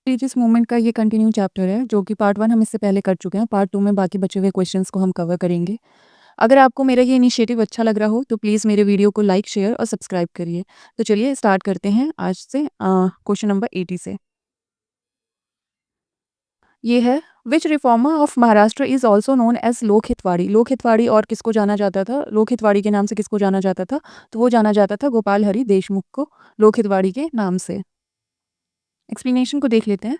Religious movement का ये continue chapter है, जो कि पार्ट 1 हम इससे पहले कर चुके हैं। पार्ट 2 में बाकी बचे हुए क्वेश्चंस को हम कवर करेंगे। अगर आपको मेरा ये इनिशिएटिव अच्छा लग रहा हो, तो प्लीज़ मेरे वीडियो को लाइक, शेयर और सब्सक्राइब करिए। तो चलिए स्टार्ट करते हैं आज से क्वेश्चन नंबर 80 से। ये है, which reformer of Maharashtra is also known as लोक हितवाड़ी। लोक हितवाड़ी और किसको जाना जाता था? लोक हितवाड़ी के नाम से किसको जाना जाता था? तो वो जाना जाता था गोपाल हरि देशमुख को लोक हितवाड़ी के नाम से। एक्सप्लेनेशन को देख लेते हैं।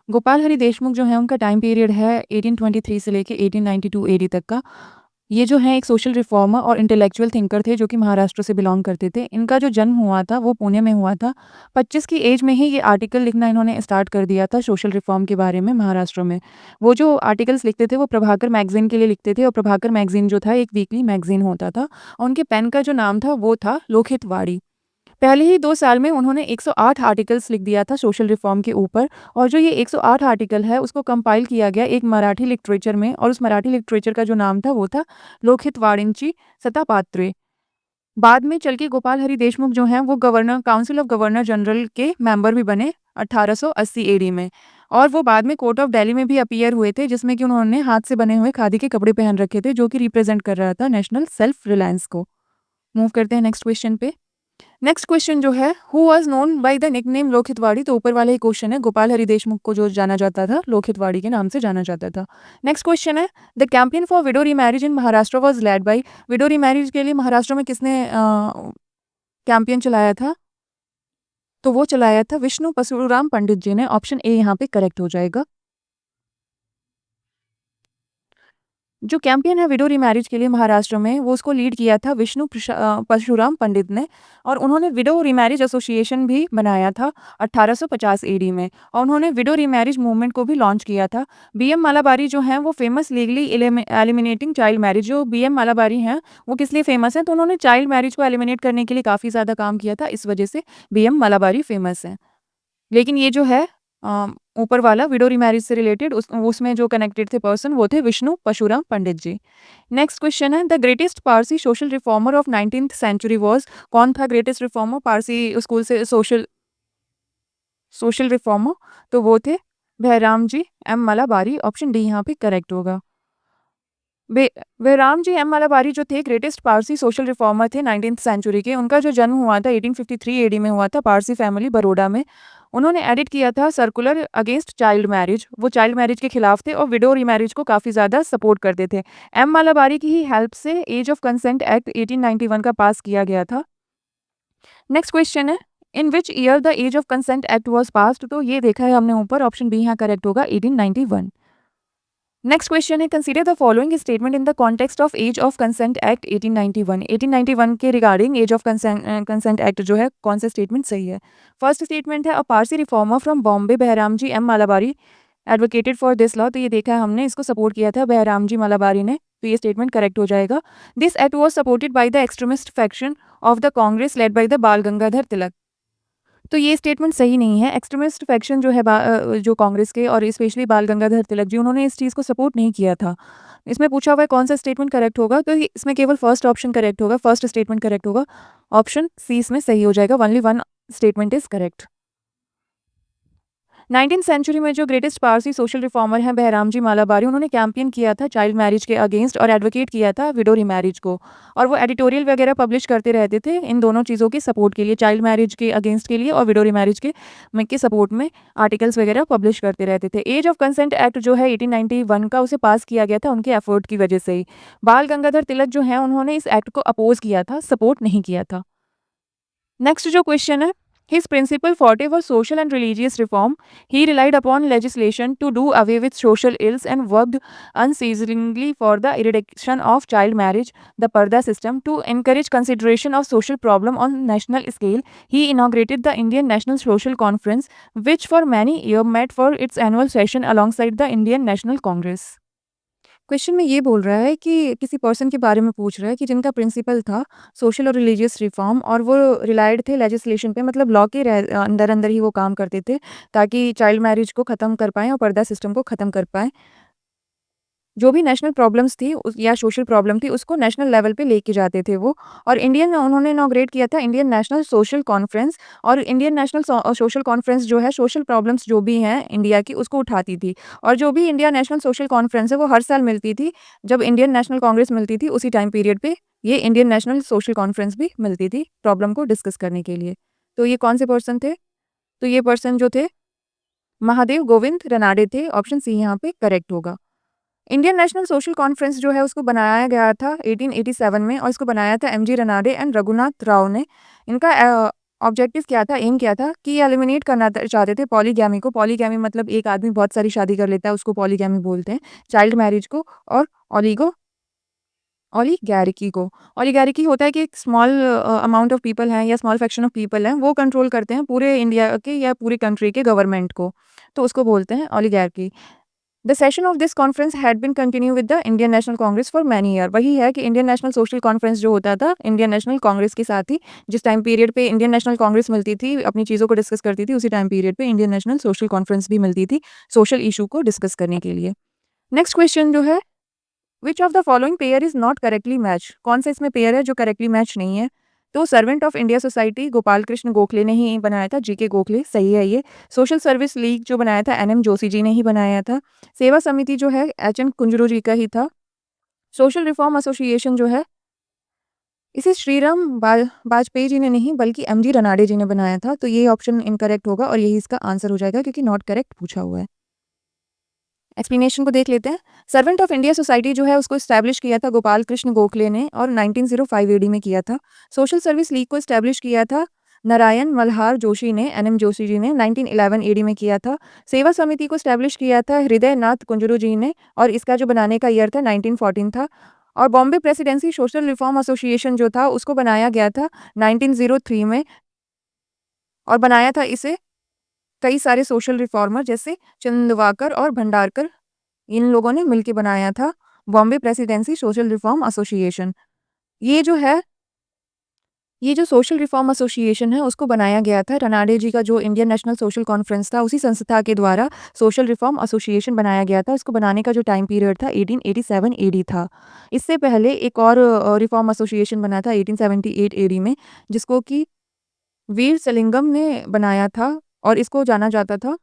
गोपाल हरि देशमुख जो है उनका टाइम पीरियड है 1823 से लेके 1892 एडी तक का। ये जो है एक सोशल रिफॉर्मर और इंटेलेक्चुअल थिंकर थे जो कि महाराष्ट्र से बिलोंग करते थे। इनका जो जन्म हुआ था वो पुणे में हुआ था। 25 की एज में ही ये आर्टिकल लिखना इन्होंने स्टार्ट कर दिया था सोशल रिफॉर्म के बारे में महाराष्ट्र में। वो जो आर्टिकल्स लिखते थे वो प्रभाकर मैगज़ीन के लिए लिखते थे और प्रभाकर मैगज़ीन जो था एक वीकली मैगज़ीन होता था और उनके पेन का जो नाम था वो था लोकहित वाड़ी। पहले ही 2 साल में उन्होंने 108 आर्टिकल्स लिख दिया था सोशल रिफॉर्म के ऊपर और जो ये 108 आर्टिकल है उसको कंपाइल किया गया एक मराठी लिटरेचर में और उस मराठी लिटरेचर का जो नाम था वो था लोकहित वाणिंची सतापात्रे। बाद में चल के गोपाल हरि देशमुख जो हैं वो governor council of governor general के मेंबर भी बने 1880 एडी में और वो बाद में कोर्ट ऑफ दिल्ली में भी अपीयर हुए थे जिसमें कि उन्होंने हाथ से बने हुए खादी के कपड़े पहन रखे थे जो कि रिप्रेजेंट कर रहा था नेशनल सेल्फ रिलायंस को। मूव करते हैं नेक्स्ट क्वेश्चन पे। नेक्स्ट क्वेश्चन जो है, who was known by the nickname लोक हितवाड़ी। तो ऊपर वाला ही क्वेश्चन है, गोपाल हरि देशमुख को जो जाना जाता था लोक हितवाड़ी के नाम से जाना जाता था। नेक्स्ट क्वेश्चन है, the campaign for window remarriage in Maharashtra was led by. Window remarriage के लिए महाराष्ट्र में किसने कैंपेन चलाया था? तो वो चलाया था विष्णु परशुराम पंडित जी ने। ऑप्शन ए यहाँ पे करेक्ट हो जाएगा। जो कैंपेन है विडो रीमैरिज के लिए महाराष्ट्र में, वो उसको लीड किया था परशुराम पंडित ने और उन्होंने विडो रीमैरिज एसोसिएशन भी बनाया था 1850 एडी में और उन्होंने विडो रीमैरिज मूवमेंट को भी लॉन्च किया था। बीएम मालाबारी जो हैं वो famous legally eliminating child marriage. जो बीएम मालाबारी हैं वो किस लिए फेमस हैं? तो उन्होंने चाइल्ड मैरिज को एलिमिनेट करने के लिए काफ़ी ज़्यादा काम किया था, इस वजह से बीएम मालाबारी फेमस हैं। लेकिन ये जो है अ, ऊपर वाला विडो रीमैरिज से रिलेटेड उसमें जो कनेक्टेड थे पर्सन वो थे विष्णु परशुराम पंडित जी। नेक्स्ट क्वेश्चन है, the greatest Parsi social reformer of 19th century was. कौन था ग्रेटेस्ट रिफॉर्मर पारसी स्कूल से सोशल सोशल रिफॉर्मर? तो वो थे Behram ji M Malabari. Option D यहाँ पे करेक्ट होगा। बे बेराम जी एम मलाबारी जो थे ग्रेटेस्ट पारसी सोशल रिफॉर्मर थे 19th सेंचुरी के। उनका जो जन्म हुआ था 1853 एडी में हुआ था पारसी फैमिली बड़ौदा में। उन्होंने एडिट किया था सर्कुलर अगेंस्ट चाइल्ड मैरिज। वो चाइल्ड मैरिज के खिलाफ थे और विडो रीमैरिज को काफ़ी ज़्यादा सपोर्ट करते थे। एम मलाबारी की ही हेल्प से एज ऑफ कंसेंट एक्ट 1891 का पास किया गया था। नेक्स्ट क्वेश्चन है, in which year the age of consent act was passed. तो ये देखा है हमने ऊपर, ऑप्शन बी यहाँ करेक्ट होगा 1891। नेक्स्ट क्वेश्चन है, consider the following statement in the context of age of consent act 1891। 1891 के regarding age of consent act जो है कौन सा स्टेटमेंट सही है? फर्स्ट स्टेटमेंट है, a Parsi reformer from Bombay Behramji M Malabari advocated for this law. तो ये देखा है हमने, इसको सपोर्ट किया था बहराम जी मालाबारी ने। तो ये स्टेटमेंट करेक्ट हो जाएगा। This act was supported by the extremist faction of the Congress led by the Bal Gangadhar तिलक। तो ये स्टेटमेंट सही नहीं है। एक्सट्रीमिस्ट फैक्शन जो है जो कांग्रेस के और स्पेशली बाल गंगाधर तिलक जी, उन्होंने इस चीज़ को सपोर्ट नहीं किया था। इसमें पूछा हुआ है कौन सा स्टेटमेंट करेक्ट होगा, तो इसमें केवल फर्स्ट ऑप्शन करेक्ट होगा, फर्स्ट स्टेटमेंट करेक्ट होगा। ऑप्शन सी इसमें सही हो जाएगा। Only one statement is correct. 19th century में जो ग्रेटेस्ट पारसी सोशल रिफॉर्मर हैं बहराम जी मालाबारी, उन्होंने कैंपेन किया था चाइल्ड मैरिज के अगेंस्ट और एडवोकेट किया था विडो रीमैरिज को। और वो एडिटोरियल वगैरह पब्लिश करते रहते थे इन दोनों चीज़ों के सपोर्ट के लिए, चाइल्ड मैरिज के अगेंस्ट के लिए और विडो रीमैरिज के सपोर्ट में आर्टिकल्स वगैरह पब्लिश करते रहते थे। एज ऑफ कंसेंट एक्ट जो है 1891 का, उसे पास किया गया था उनके एफर्ट की वजह से ही। बाल गंगाधर तिलक जो हैं उन्होंने इस एक्ट को अपोज किया था, सपोर्ट नहीं किया था। नेक्स्ट जो क्वेश्चन है, his principal forte was social and religious reform. He relied upon legislation to do away with social ills and worked unceasingly for the eradication of child marriage, the Parda system. To encourage consideration of social problem on national scale, he inaugurated the Indian National Social Conference, which for many years met for its annual session alongside the Indian National Congress. Question में ये बोल रहा है कि किसी person के बारे में पूछ रहा है कि जिनका प्रिंसिपल था सोशल और रिलीजियस रिफॉर्म और वो रिलायड थे लेजिस्लेशन पे, मतलब लॉ के अंदर अंदर ही वो काम करते थे ताकि चाइल्ड मैरिज को ख़त्म कर पाएँ और पर्दा सिस्टम को ख़त्म कर पाएँ। जो भी नेशनल प्रॉब्लम्स थी या सोशल प्रॉब्लम थी उसको नेशनल लेवल पे लेके जाते थे वो। और उन्होंने इनॉग्रेट किया था इंडियन नेशनल सोशल कॉन्फ्रेंस। और इंडियन नेशनल सोशल कॉन्फ्रेंस जो है सोशल प्रॉब्लम्स जो भी हैं इंडिया की उसको उठाती थी। और जो भी इंडिया नेशनल सोशल कॉन्फ्रेंस है वो हर साल मिलती थी। जब इंडियन नेशनल कांग्रेस मिलती थी उसी टाइम पीरियड पे ये इंडियन नेशनल सोशल कॉन्फ्रेंस भी मिलती थी प्रॉब्लम को डिस्कस करने के लिए। तो ये कौन से पर्सन थे? तो ये पर्सन जो थे महादेव गोविंद रनाडे थे। ऑप्शन सी यहाँ पे करेक्ट होगा। इंडियन नेशनल सोशल कॉन्फ्रेंस जो है उसको बनाया गया था 1887 में और इसको बनाया था एमजी रनाडे एंड रघुनाथ राव ने। इनका ऑब्जेक्टिव क्या था, एम क्या था कि ये एलिमिनेट करना चाहते थे पॉलीगैमी को। पॉलीगैमी मतलब एक आदमी बहुत सारी शादी कर लेता है उसको पॉलीगैमी बोलते हैं। चाइल्ड मैरिज को और ऑलिगो ओलिगैरिकी को। ओलिगैरिकी होता है कि एक स्मॉल अमाउंट ऑफ पीपल हैं या स्मॉल फ्रैक्शन ऑफ पीपल हैं वो कंट्रोल करते हैं पूरे इंडिया के या पूरी कंट्री के गवर्नमेंट को, तो उसको बोलते हैं oligarchy. The session of this conference had been continue with the Indian national Congress for many year. वही है कि इंडियन नेशनल सोशल कॉन्फ्रेंस जो होता था इंडियन नेशनल कांग्रेस के साथ ही, जिस टाइम पीरियड पे इंडियन नेशनल कांग्रेस मिलती थी अपनी चीज़ों को डिस्कस करती थी, उसी टाइम पीरियड पे इंडियन नेशनल सोशल कॉन्फ्रेंस भी मिलती थी सोशल इशू को डिस्कस करने के लिए। नेक्स्ट क्वेश्चन जो है, which of the following pair is not correctly match? कौन सा इसमें पेयर है जो करेक्टली मैच नहीं है? तो servant of India society Gopal Krishna Gokhale ने ही बनाया था, जीके गोखले सही है ये। सोशल सर्विस लीग जो बनाया था एनएम जोशी जी ने ही बनाया था। सेवा समिति जो है एचएन कुंजरू जी का ही था। सोशल रिफॉर्म एसोसिएशन जो है इसे श्रीराम वाजपेयी जी ने नहीं बल्कि एमजी रनाडे जी ने बनाया था। तो ये ऑप्शन इनकरेक्ट होगा और यही इसका आंसर हो जाएगा क्योंकि नॉट करेक्ट पूछा हुआ है। एक्सप्लेनेशन को देख लेते हैं। सर्वेंट ऑफ इंडिया सोसाइटी जो है उसको इस्टेब्लिश किया था गोपाल कृष्ण गोखले ने और 1905 एडी में किया था। सोशल सर्विस लीग को इस्टेब्लिश किया था नारायण मल्हार जोशी ने, एनएम जोशी जी ने 1911 एडी में किया था। सेवा समिति को इस्टेब्लिश किया था हृदय नाथ कुंजरू जी ने और इसका जो बनाने का ईयर था 1914 था। और Bombay presidency social reform association जो था उसको बनाया गया था 1903 में और बनाया था इसे कई सारे सोशल रिफॉर्मर जैसे चंदवाकर और भंडारकर, इन लोगों ने मिलके बनाया था Bombay presidency social reform association. ये जो है ये जो सोशल रिफॉर्म एसोसिएशन है उसको बनाया गया था रनाडे जी का जो इंडियन नेशनल सोशल कॉन्फ्रेंस था उसी संस्था के द्वारा सोशल रिफॉर्म एसोसिएशन बनाया गया था। इसको बनाने का जो टाइम पीरियड था 1887 एडी था। इससे पहले एक और रिफॉर्म एसोसिएशन बना था 1878 एडी में जिसको कि वीर सलिंगम ने बनाया था और इसको जाना जाता था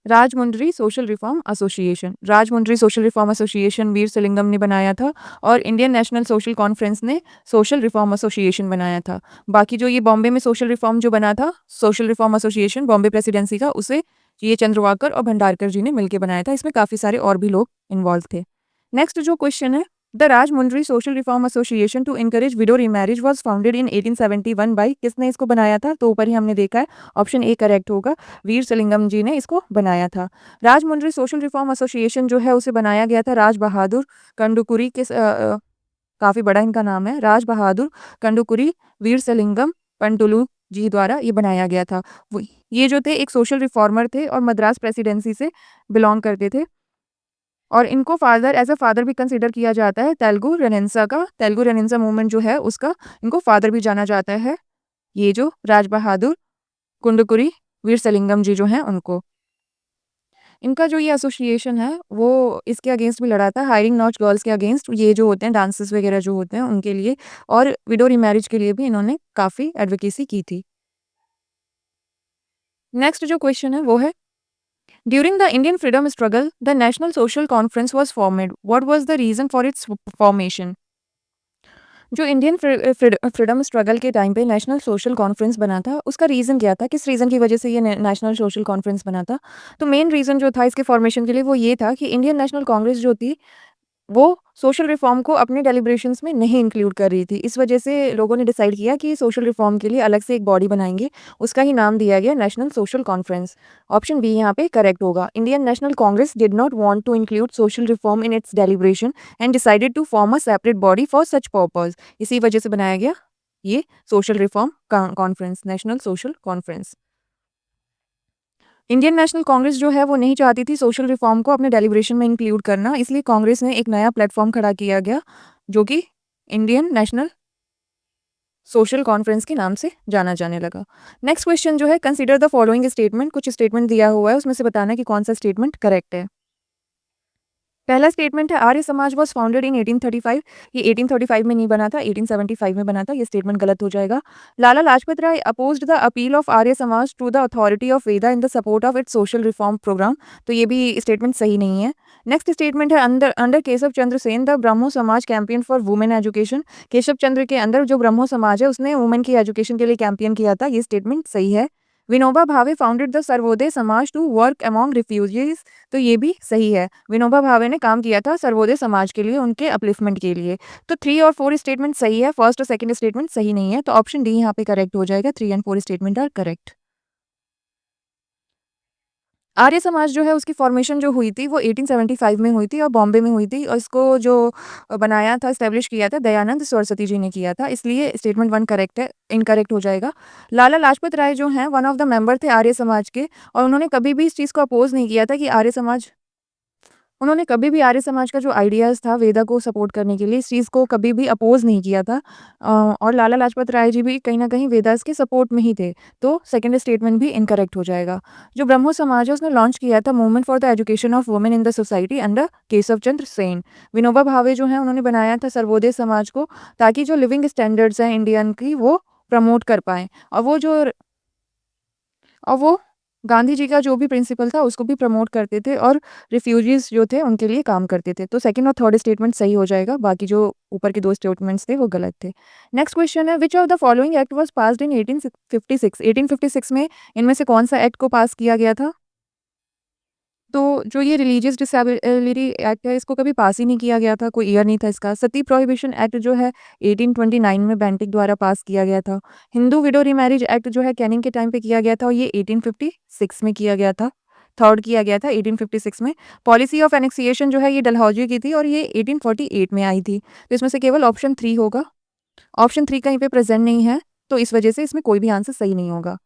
Rajahmundry social reform association. Rajahmundry social reform association Veeresalingam ने बनाया था और इंडियन नेशनल सोशल कॉन्फ्रेंस ने सोशल रिफॉर्म एसोसिएशन बनाया था। बाकी जो ये बॉम्बे में सोशल रिफॉर्म जो बना था social reform association Bombay presidency का, उसे ये चंद्रवाकर और भंडारकर जी ने मिलकर बनाया था। इसमें काफ़ी सारे और भी लोग इन्वॉल्व थे। नेक्स्ट जो क्वेश्चन है, the Rajahmundry social reform association to encourage widow remarriage was founded in 1871 by, किसने इसको बनाया था? तो ऊपर ही हमने देखा है ऑप्शन ए करेक्ट होगा, वीर सलिंगम जी ने इसको बनाया था। राजमुंड्री सोशल रिफॉर्म एसोसिएशन जो है उसे बनाया गया था राज बहादुर कंडुकुरी के काफ़ी बड़ा इनका नाम है, राज बहादुर कंडुकुरी वीर सलिंगम पंटुलू जी द्वारा ये बनाया गया था। ये जो थे एक सोशल रिफॉर्मर थे और मद्रास प्रेसिडेंसी से बिलोंग करते थे और इनको फादर एज अ फादर भी कंसिडर किया जाता है तेलुगु रेनेसां का। तेलुगु रेनेसां मूवमेंट जो है उसका इनको फादर भी जाना जाता है, ये जो राज बहादुर कुंडकुरी वीर सलिंगम जी जो हैं उनको। इनका जो ये एसोसिएशन है वो इसके अगेंस्ट भी लड़ा था, हायरिंग नॉट गर्ल्स के अगेंस्ट, ये जो होते हैं डांसेस वगैरह जो होते हैं उनके लिए, और विडो रीमैरिज के लिए भी इन्होंने काफ़ी एडवोकेसी की थी। नेक्स्ट जो क्वेश्चन है वो है, during the Indian freedom struggle the national social conference was formed, what was the reason for its formation? जो इंडियन फ्रीडम स्ट्रगल के टाइम पे नेशनल सोशल कॉन्फ्रेंस बना था उसका रीज़न क्या था, किस रीज़न की वजह से ये नेशनल सोशल कॉन्फ्रेंस बना था? तो मेन रीज़न जो था इसके फॉर्मेशन के लिए वो ये था कि इंडियन नेशनल कांग्रेस जो थी वो सोशल रिफॉर्म को अपने डेलिब्रेशंस में नहीं इंक्लूड कर रही थी। इस वजह से लोगों ने डिसाइड किया कि सोशल रिफॉर्म के लिए अलग से एक बॉडी बनाएंगे, उसका ही नाम दिया गया national social conference. Option B यहाँ पे करेक्ट होगा। Indian national Congress did not want to include social reform in its deliberation and decided to form a separate body for such purpose. इसी वजह से बनाया गया ये social reform conference, national social conference. Indian national Congress जो है वो नहीं चाहती थी सोशल रिफॉर्म को अपने डेलिब्रेशन में इंक्लूड करना, इसलिए कांग्रेस ने एक नया प्लेटफॉर्म खड़ा किया गया जो कि इंडियन नेशनल सोशल कॉन्फ्रेंस के नाम से जाना जाने लगा। नेक्स्ट क्वेश्चन जो है, कंसीडर द फॉलोइंग स्टेटमेंट, कुछ स्टेटमेंट दिया हुआ है उसमें से बताना कि कौन सा स्टेटमेंट करेक्ट है। पहला स्टेटमेंट है आर्य समाज वाज फाउंडेड इन 1835। ये 1835 में नहीं बना था, 1875 में बना था। ये स्टेटमेंट गलत हो जाएगा। Lala Lajpat Rai opposed the appeal of Arya Samaj to the authority of Veda in the support of its social reform programme. तो ये भी स्टेटमेंट सही नहीं है। नेक्स्ट स्टेटमेंट है under under Keshav Chandra Sen the Brahmo Samaj campaign for women education. Keshav Chandra के अंदर जो ब्रह्मो समाज है उसने वुमेन की एजुकेशन के लिए कैंपेन किया था। ये स्टेटमेंट सही है। विनोबा भावे फाउंडेड द सर्वोदय समाज टू वर्क अमॉन्ग रिफ्यूजीज। तो ये भी सही है। विनोबा भावे ने काम किया था सर्वोदय समाज के लिए, उनके अपलिफ्टमेंट के लिए। तो 3 और 4 स्टेटमेंट सही है, फर्स्ट और सेकंड स्टेटमेंट सही नहीं है। तो ऑप्शन डी यहाँ पे करेक्ट हो जाएगा। 3 and 4 statement are correct. Arya Samaj जो है उसकी फॉर्मेशन जो हुई थी वो 1875 में हुई थी और बॉम्बे में हुई थी, और इसको जो बनाया था, एस्टेब्लिश किया था, दयानंद सरस्वती जी ने किया था। इसलिए स्टेटमेंट 1 करेक्ट है, इनकरेक्ट हो जाएगा। लाला लाजपत राय जो हैं वन ऑफ द मेंबर थे आर्य समाज के, और उन्होंने कभी भी इस चीज़ को अपोज़ नहीं किया था कि उन्होंने कभी भी आर्य समाज का जो आइडियाज़ था वेदा को सपोर्ट करने के लिए, इस चीज़ को कभी भी अपोज़ नहीं किया था। और लाला लाजपत राय जी भी कहीं न कहीं वेदास के सपोर्ट में ही थे। तो सेकंड स्टेटमेंट भी इनकरेक्ट हो जाएगा। जो ब्रह्मो समाज है उसने लॉन्च किया था movement for the education of women in the society under Keshav Chandra Sen. Vinoba Bhave जो हैं उन्होंने बनाया था सर्वोदय समाज को, ताकि जो लिविंग स्टैंडर्ड्स हैं इंडियन की वो प्रमोट कर पाएँ। और वो गांधी जी का जो भी प्रिंसिपल था उसको भी प्रमोट करते थे, और रिफ्यूजीज जो थे उनके लिए काम करते थे। तो सेकंड और थर्ड स्टेटमेंट सही हो जाएगा, बाकी जो ऊपर के 2 स्टेटमेंट्स थे वो गलत थे। नेक्स्ट क्वेश्चन है which of the following act was passed in 1856। 1856 में इनमें से कौन सा एक्ट को पास किया गया था? तो जो ये रिलीजियस डिसेबिलिटी एक्ट है इसको कभी पास ही नहीं किया गया था, कोई ईयर नहीं था इसका। सती प्रोहिबिशन एक्ट जो है 1829 में बेंटिक द्वारा पास किया गया था। हिंदू विडो रीमैरिज एक्ट जो है कैनिंग के टाइम पे किया गया था, और ये 1856 में किया गया था, थर्ड किया गया था 1856 में। पॉलिसी ऑफ एनेक्सिएशन जो है ये डलहौजी की थी, और ये 1848 में आई थी। तो इसमें से केवल ऑप्शन 3 होगा। ऑप्शन 3 कहीं पे प्रेजेंट नहीं है, तो इस वजह से इसमें कोई भी आंसर सही नहीं होगा।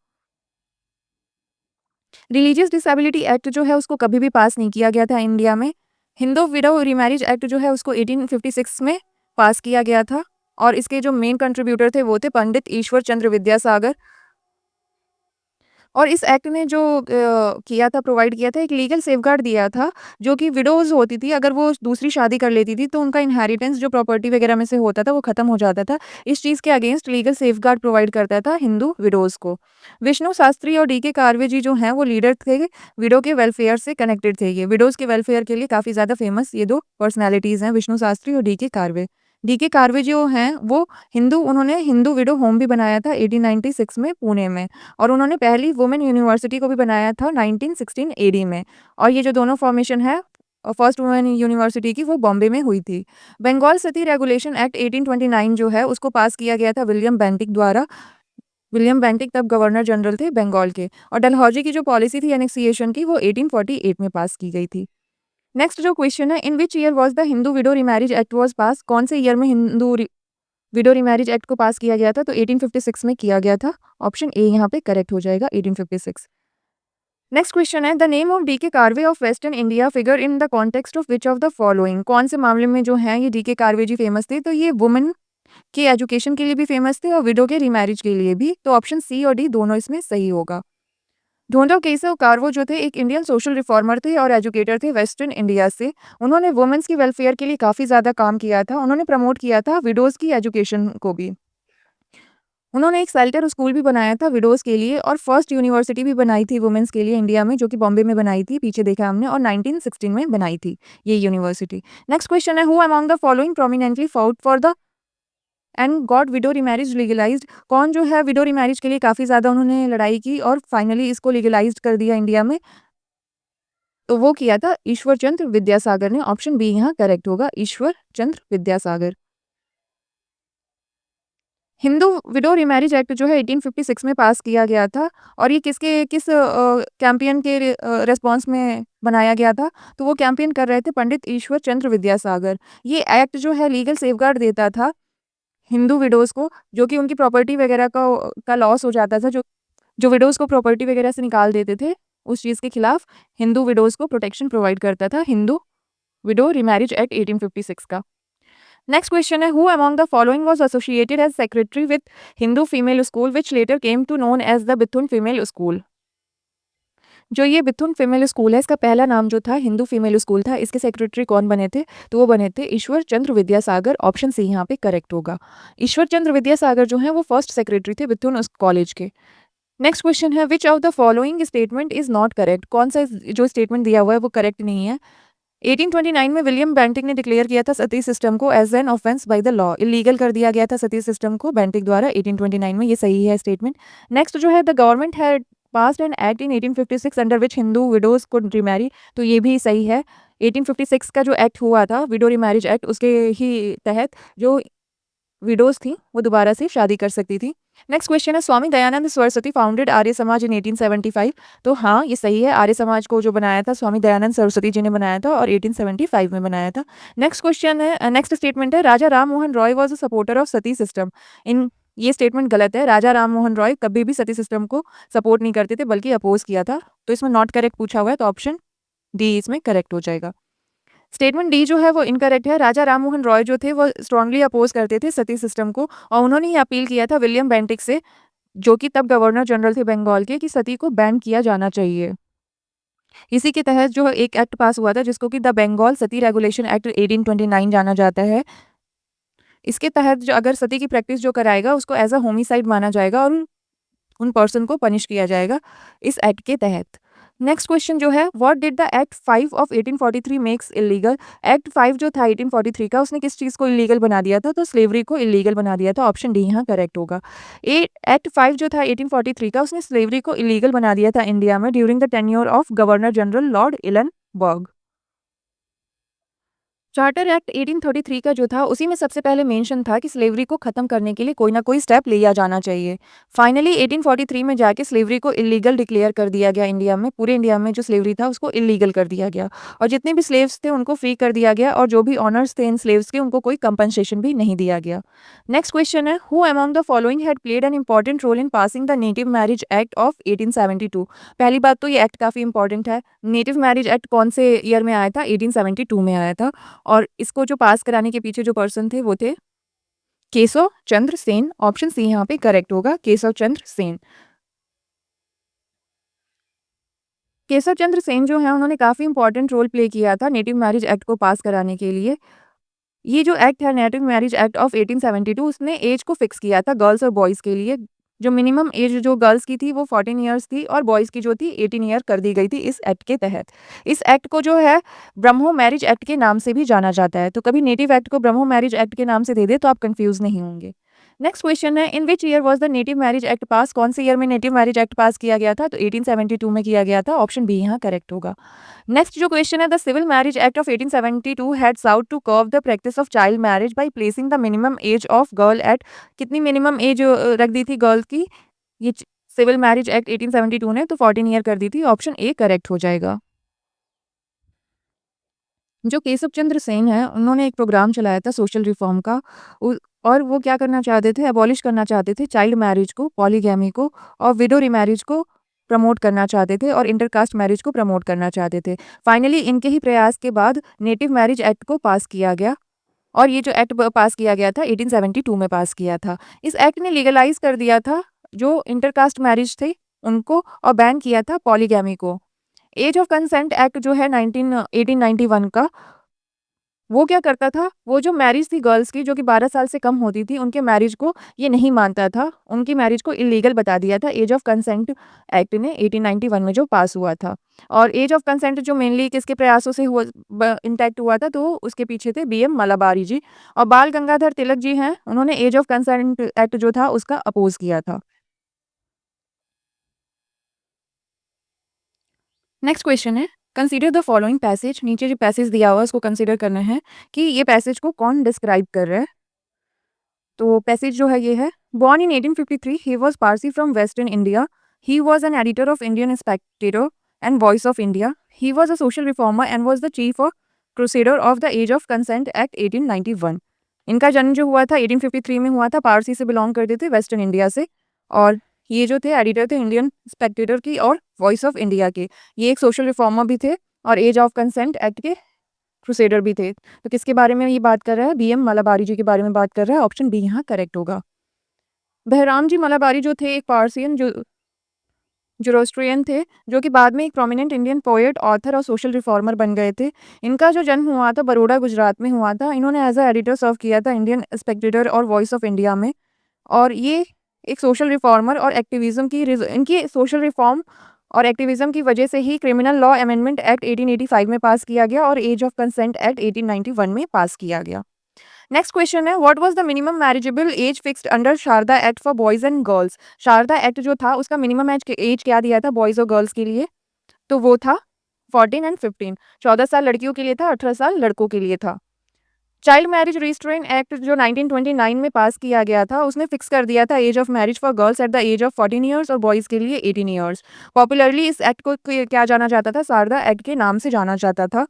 रिलीजियस डिसेबिलिटी एक्ट जो है उसको कभी भी पास नहीं किया गया था इंडिया में। हिंदू विडो रीमैरिज एक्ट जो है उसको 1856 में पास किया गया था, और इसके जो मेन कंट्रीब्यूटर थे वो थे पंडित ईश्वर चंद्र विद्यासागर। और इस एक्ट ने जो किया था, प्रोवाइड किया था, एक लीगल सेफगार्ड दिया था, जो कि विडोज़ होती थी, अगर वो दूसरी शादी कर लेती थी, तो उनका इनहेरिटेंस जो प्रॉपर्टी वगैरह में से होता था, वो खत्म हो जाता था। इस चीज़ के अगेंस्ट लीगल सेफगार्ड प्रोवाइड करता था हिंदू विडोज़ को। विष्णु शास्त्री और डीके कार्वे जी जो हैं, वो लीडर थे, विडो के वेलफेयर से कनेक्टेड थे ये। विडोज़ के वेलफेयर के लिए काफ़ी ज़्यादा फेमस ये 2 पर्सनैलिटीज़ हैं, विष्णु शास्त्री और डीके कार्वे। डीके कार्वे जो हैं, वो उन्होंने हिंदू विडो होम भी बनाया था 1896 में पुणे में। और उन्होंने पहली वुमेन यूनिवर्सिटी को भी बनाया था 1916 एडी में। और ये जो दोनों फॉर्मेशन है फर्स्ट वुमेन यूनिवर्सिटी की, वो बॉम्बे में हुई थी। बंगाल सती रेगुलेशन एक्ट 1829 जो है उसको पास किया गया था विलियम बेंटिक द्वारा। विलियम बेंटिक तब गवर्नर जनरल थे बंगाल के। और डलहौजी की जो पॉलिसी थी एनेक्सिएशन की, वो 1848 में पास की गई थी। नेक्स्ट जो क्वेश्चन है in which year was the Hindu widow remarriage act was pass. कौन से ईयर में विडो रीमैरिज एक्ट को पास किया गया था? तो 1856 में किया गया था। ऑप्शन ए यहाँ पे करेक्ट हो जाएगा, 1856। नेक्स्ट क्वेश्चन है the name of D K Karve of western India figure in the context of which of the following. कौन से मामले में जो है ये डीके कार्वे जी फेमस थे? तो ये वुमेन के एजुकेशन के लिए भी फेमस थे और विडो के रीमैरिज के लिए भी। तो ऑप्शन सी और डी दोनों इसमें सही होगा। ढोंडो केशव कार्वो जो थे एक इंडियन सोशल रिफॉर्मर थे और एजुकेटर थे वेस्टर्न इंडिया से। उन्होंने वुमेन्स की वेलफेयर के लिए काफ़ी ज़्यादा काम किया था। उन्होंने प्रमोट किया था विडोज़ की एजुकेशन को भी। उन्होंने एक शेल्टर स्कूल भी बनाया था विडोज़ के लिए, और फर्स्ट यूनिवर्सिटी भी बनाई थी वुमेन्स के लिए इंडिया में, जो कि बॉम्बे में बनाई थी, पीछे देखा हमने, और 1916 में बनाई थी ये यूनिवर्सिटी। नेक्स्ट क्वेश्चन है who among the following prominently fought for the end got window remarriage legalised. कौन जो है विडो रीमैरिज के लिए काफ़ी ज़्यादा उन्होंने लड़ाई की और फाइनली इसको लीगलाइज्ड कर दिया इंडिया में? तो वो किया था ईश्वर चंद्र विद्यासागर ने। ऑप्शन बी यहाँ करेक्ट होगा, Ishwar Chandra Vidyasagar. Hindu widow remarriage act जो है 1856 में पास किया गया था, और ये किस कैंपेन के रिस्पॉन्स में बनाया गया था? तो वो कैंपेन कर रहे थे पंडित ईश्वर चंद्र विद्यासागर। ये एक्ट जो है लीगल सेफगार्ड देता था हिंदू विडोज़ को, जो कि उनकी प्रॉपर्टी वगैरह का लॉस हो जाता था, जो विडोज़ को प्रॉपर्टी वगैरह से निकाल देते थे, उस चीज़ के खिलाफ हिंदू विडोज़ को प्रोटेक्शन प्रोवाइड करता था हिंदू विडो रीमैरिज एक्ट 1856 का। नेक्स्ट क्वेश्चन है who among the following was associated as secretary with Hindu female school which later came to known as the Bethune female school. जो ये बिथुन फीमेल स्कूल है, इसका पहला नाम जो था हिंदू फीमेल स्कूल था। इसके सेक्रेटरी कौन बने थे? तो वो बने थे ईश्वर चंद्र विद्यासागर। ऑप्शन सी यहाँ पे करेक्ट होगा। ईश्वर चंद्र विद्यासागर जो हैं वो फर्स्ट सेक्रेटरी थे बिथुन उस कॉलेज के। नेक्स्ट क्वेश्चन है which of the following statement is not correct? कौन सा जो स्टेटमेंट दिया हुआ है वो करेक्ट नहीं है। 1829 में विलियम बेंटिक ने डिक्लेयर किया था सती सिस्टम को as an offence by the law. Illegal कर दिया गया था सती सिस्टम को बेंटिक द्वारा 1829 में। ये सही है स्टेटमेंट। नेक्स्ट जो है the government had passed an act in 1856 under which Hindu widows could remarry. तो ये भी सही है। 1856 का जो एक्ट हुआ था विडो रीमैरिज एक्ट, उसके ही तहत जो विडोज थी वो दोबारा से शादी कर सकती थी। नेक्स्ट क्वेश्चन है स्वामी दयानंद सरस्वती फाउंडेड आर्य समाज इन 1875। तो हाँ ये सही है। आर्य समाज को जो बनाया था स्वामी दयानंद सरस्वती जी ने बनाया था और 1875 में बनाया था। नेक्स्ट क्वेश्चन है नेक्स्ट स्टेटमेंट है Raja Ram Mohan Roy was a supporter of sati system. इन ये स्टेटमेंट गलत है। राजा राम मोहन रॉय कभी भी सती सिस्टम को सपोर्ट नहीं करते थे बल्कि अपोज किया था। तो इसमें नॉट करेक्ट पूछा हुआ है तो ऑप्शन डी इसमें करेक्ट हो जाएगा। स्टेटमेंट डी जो है वो इनकरेक्ट है। राजा राममोहन रॉय जो थे वो स्ट्रांगली अपोज करते थे सती सिस्टम को और उन्होंने ये अपील किया था विलियम बेंटिक से, जो कि तब गवर्नर जनरल थे बंगाल के, कि सती को बैन किया जाना चाहिए। इसी के तहत जो एक एक्ट पास हुआ था जिसको कि the Bengal sati regulation act 1829 जाना जाता है। इसके तहत जो अगर सती की प्रैक्टिस जो कराएगा उसको एज अ होमिसाइड माना जाएगा और उन पर्सन को पनिश किया जाएगा इस एक्ट के तहत। नेक्स्ट क्वेश्चन जो है what did the act 5 of 1843 makes illegal? Act 5 जो था 1843 का उसने किस चीज़ को इलीगल बना दिया था? तो स्लेवरी को इलीगल बना दिया था। ऑप्शन डी यहाँ करेक्ट होगा। एक्ट 5 जो था 1843 का उसने स्लेवरी को इलीगल बना दिया था इंडिया में during the tenure of governor general lord Ellenborough. Charter act 1833 का जो था उसी में सबसे पहले मेंशन था कि स्लेवरी को खत्म करने के लिए कोई ना कोई स्टेप लिया जाना चाहिए। फाइनली 1843 में जाके स्लेवरी को इलीगल डिक्लेयर कर दिया गया इंडिया में। पूरे इंडिया में जो स्लेवरी था उसको इलीगल कर दिया गया और जितने भी स्लेव्स थे उनको फ्री कर दिया गया और जो भी ऑनर्स थे इन स्लेव्स के उनको कोई कंपनसेशन भी नहीं दिया गया। नेक्स्ट क्वेश्चन है who among the following had played an important role in passing the native marriage act of 1872? पहली बात तो ये एक्ट काफ़ी इंपॉर्टेंट है। नेटिव मैरिज एक्ट कौन से ईयर में आया था? 1872 में आया था और इसको जो पास कराने के पीछे जो पर्सन थे वो थे केशव चंद्र सेन। ऑप्शन सी यहाँ पे करेक्ट होगा, केशव चंद्र सेन। केशव चंद्र सेन जो है उन्होंने काफ़ी इंपॉर्टेंट रोल प्ले किया था नेटिव मैरिज एक्ट को पास कराने के लिए। ये जो एक्ट है नेटिव मैरिज एक्ट ऑफ 1872 उसने एज को फिक्स किया था गर्ल्स और बॉयज़ के लिए। जो मिनिमम एज जो गर्ल्स की थी वो 14 इयर्स थी और बॉयज़ की जो थी 18 ईयर कर दी गई थी इस एक्ट के तहत। इस एक्ट को जो है ब्रह्मो मैरिज एक्ट के नाम से भी जाना जाता है। तो कभी नेटिव एक्ट को ब्रह्मो मैरिज एक्ट के नाम से दे दे तो आप कंफ्यूज नहीं होंगे। नेक्स्ट क्वेश्चन है in which year was the native marriage act pass? कौन से ईयर में नेटिव मैरिज एक्ट पास किया गया था? तो 1872 में किया गया था। ऑप्शन बी यहाँ करेक्ट होगा। नेक्स्ट जो क्वेश्चन है the civil marriage act of 1872 had sought to curb the practice of child marriage by placing the minimum age of girl at. कितनी मिनिमम एज रख दी थी गर्ल की ये सिविल मैरिज एक्ट 1872 ने? तो 14 ईयर कर दी थी। ऑप्शन ए करेक्ट हो जाएगा। जो केशव चंद्र सेन है उन्होंने एक प्रोग्राम चलाया था सोशल रिफॉर्म का और वो क्या करना चाहते थे, अबॉलिश करना चाहते थे चाइल्ड मैरिज को, पॉलीगैमी को और विडो रीमैरिज को प्रमोट करना चाहते थे और इंटरकास्ट मैरिज को प्रमोट करना चाहते थे। फाइनली इनके ही प्रयास के बाद नेटिव मैरिज एक्ट को पास किया गया और ये जो एक्ट पास किया गया था 1872 में पास किया था। इस एक्ट ने लीगलाइज कर दिया था जो इंटरकास्ट मैरिज थे उनको और बैन किया था पॉलीगैमी को। एज ऑफ कंसेंट एक्ट जो है 1891 का वो क्या करता था, वो जो मैरिज थी गर्ल्स की जो कि 12 साल से कम होती थी उनके मैरिज को ये नहीं मानता था, उनकी मैरिज को इलीगल बता दिया था एज ऑफ कंसेंट एक्ट ने 1891 में जो पास हुआ था। और एज ऑफ कंसेंट जो मेनली किसके प्रयासों से हुआ इंटैक्ट हुआ था, तो उसके पीछे थे बीएम मलाबारी जी और बाल गंगाधर तिलक जी हैं, उन्होंने एज ऑफ कंसेंट एक्ट जो था उसका अपोज किया था। नेक्स्ट क्वेश्चन है कंसीडर द फॉलोइंग पैसेज। नीचे जो पैसेज दिया हुआ है उसको कंसीडर करना है कि ये पैसेज को कौन डिस्क्राइब कर रहा है। तो पैसेज जो है ये है born in 1853 he was Parsi from western India. He was an editor of Indian spectator and voice of India. He was a social reformer and was the chief of crusader of the age of consent act 1891। इनका जन्म जो हुआ था 1853 में हुआ था। पारसी से belong करते थे, वेस्टर्न इंडिया से। और ये जो थे एडिटर थे इंडियन स्पेक्टेटर की और वॉइस ऑफ इंडिया के। ये एक सोशल रिफॉर्मर भी थे और एज ऑफ कंसेंट एक्ट के क्रूसेडर भी थे। तो किसके बारे में ये बात कर रहा है? बीएम मलाबारी जी के बारे में बात कर रहा है। ऑप्शन बी यहाँ करेक्ट होगा। बहराम जी मलाबारी जो थे एक पारसियन जो ज़ोरोस्ट्रियन थे, जो कि बाद में एक प्रोमिनेंट इंडियन पोएट, ऑथर और सोशल रिफॉर्मर बन गए थे। इनका जो जन्म हुआ था बरोड़ा, गुजरात में हुआ था। इन्होंने एज़ अ एडिटर सर्व किया था इंडियन स्पेक्टेटर और वॉइस ऑफ इंडिया में। और ये एक सोशल रिफॉर्मर और एक्टिविज़्म की रिज़ इनकी सोशल रिफॉर्म और एक्टिविज़्म की वजह से ही क्रिमिनल लॉ अमेंडमेंट एक्ट 1885 में पास किया गया और एज ऑफ कंसेंट एक्ट 1891 में पास किया गया। नेक्स्ट क्वेश्चन है, what was the minimum marriageable age fixed under Sharda act for boys and girls? Sharda act जो था उसका मिनिमम एज क्या दिया था बॉयज़ और गर्ल्स के लिए? तो वो था 14 एंड 15। 14 साल लड़कियों के लिए था, 18 साल लड़कों के लिए था। चाइल्ड मैरिज रिस्ट्रेन एक्ट जो 1929 में पास किया गया था, उसने फिक्स कर दिया था age of marriage for girls at the age of 14 years और बॉयज़ के लिए 18 ईयर्स। पॉपुलरली इस एक्ट को क्या जाना जाता था? शारदा एक्ट के नाम से जाना जाता था।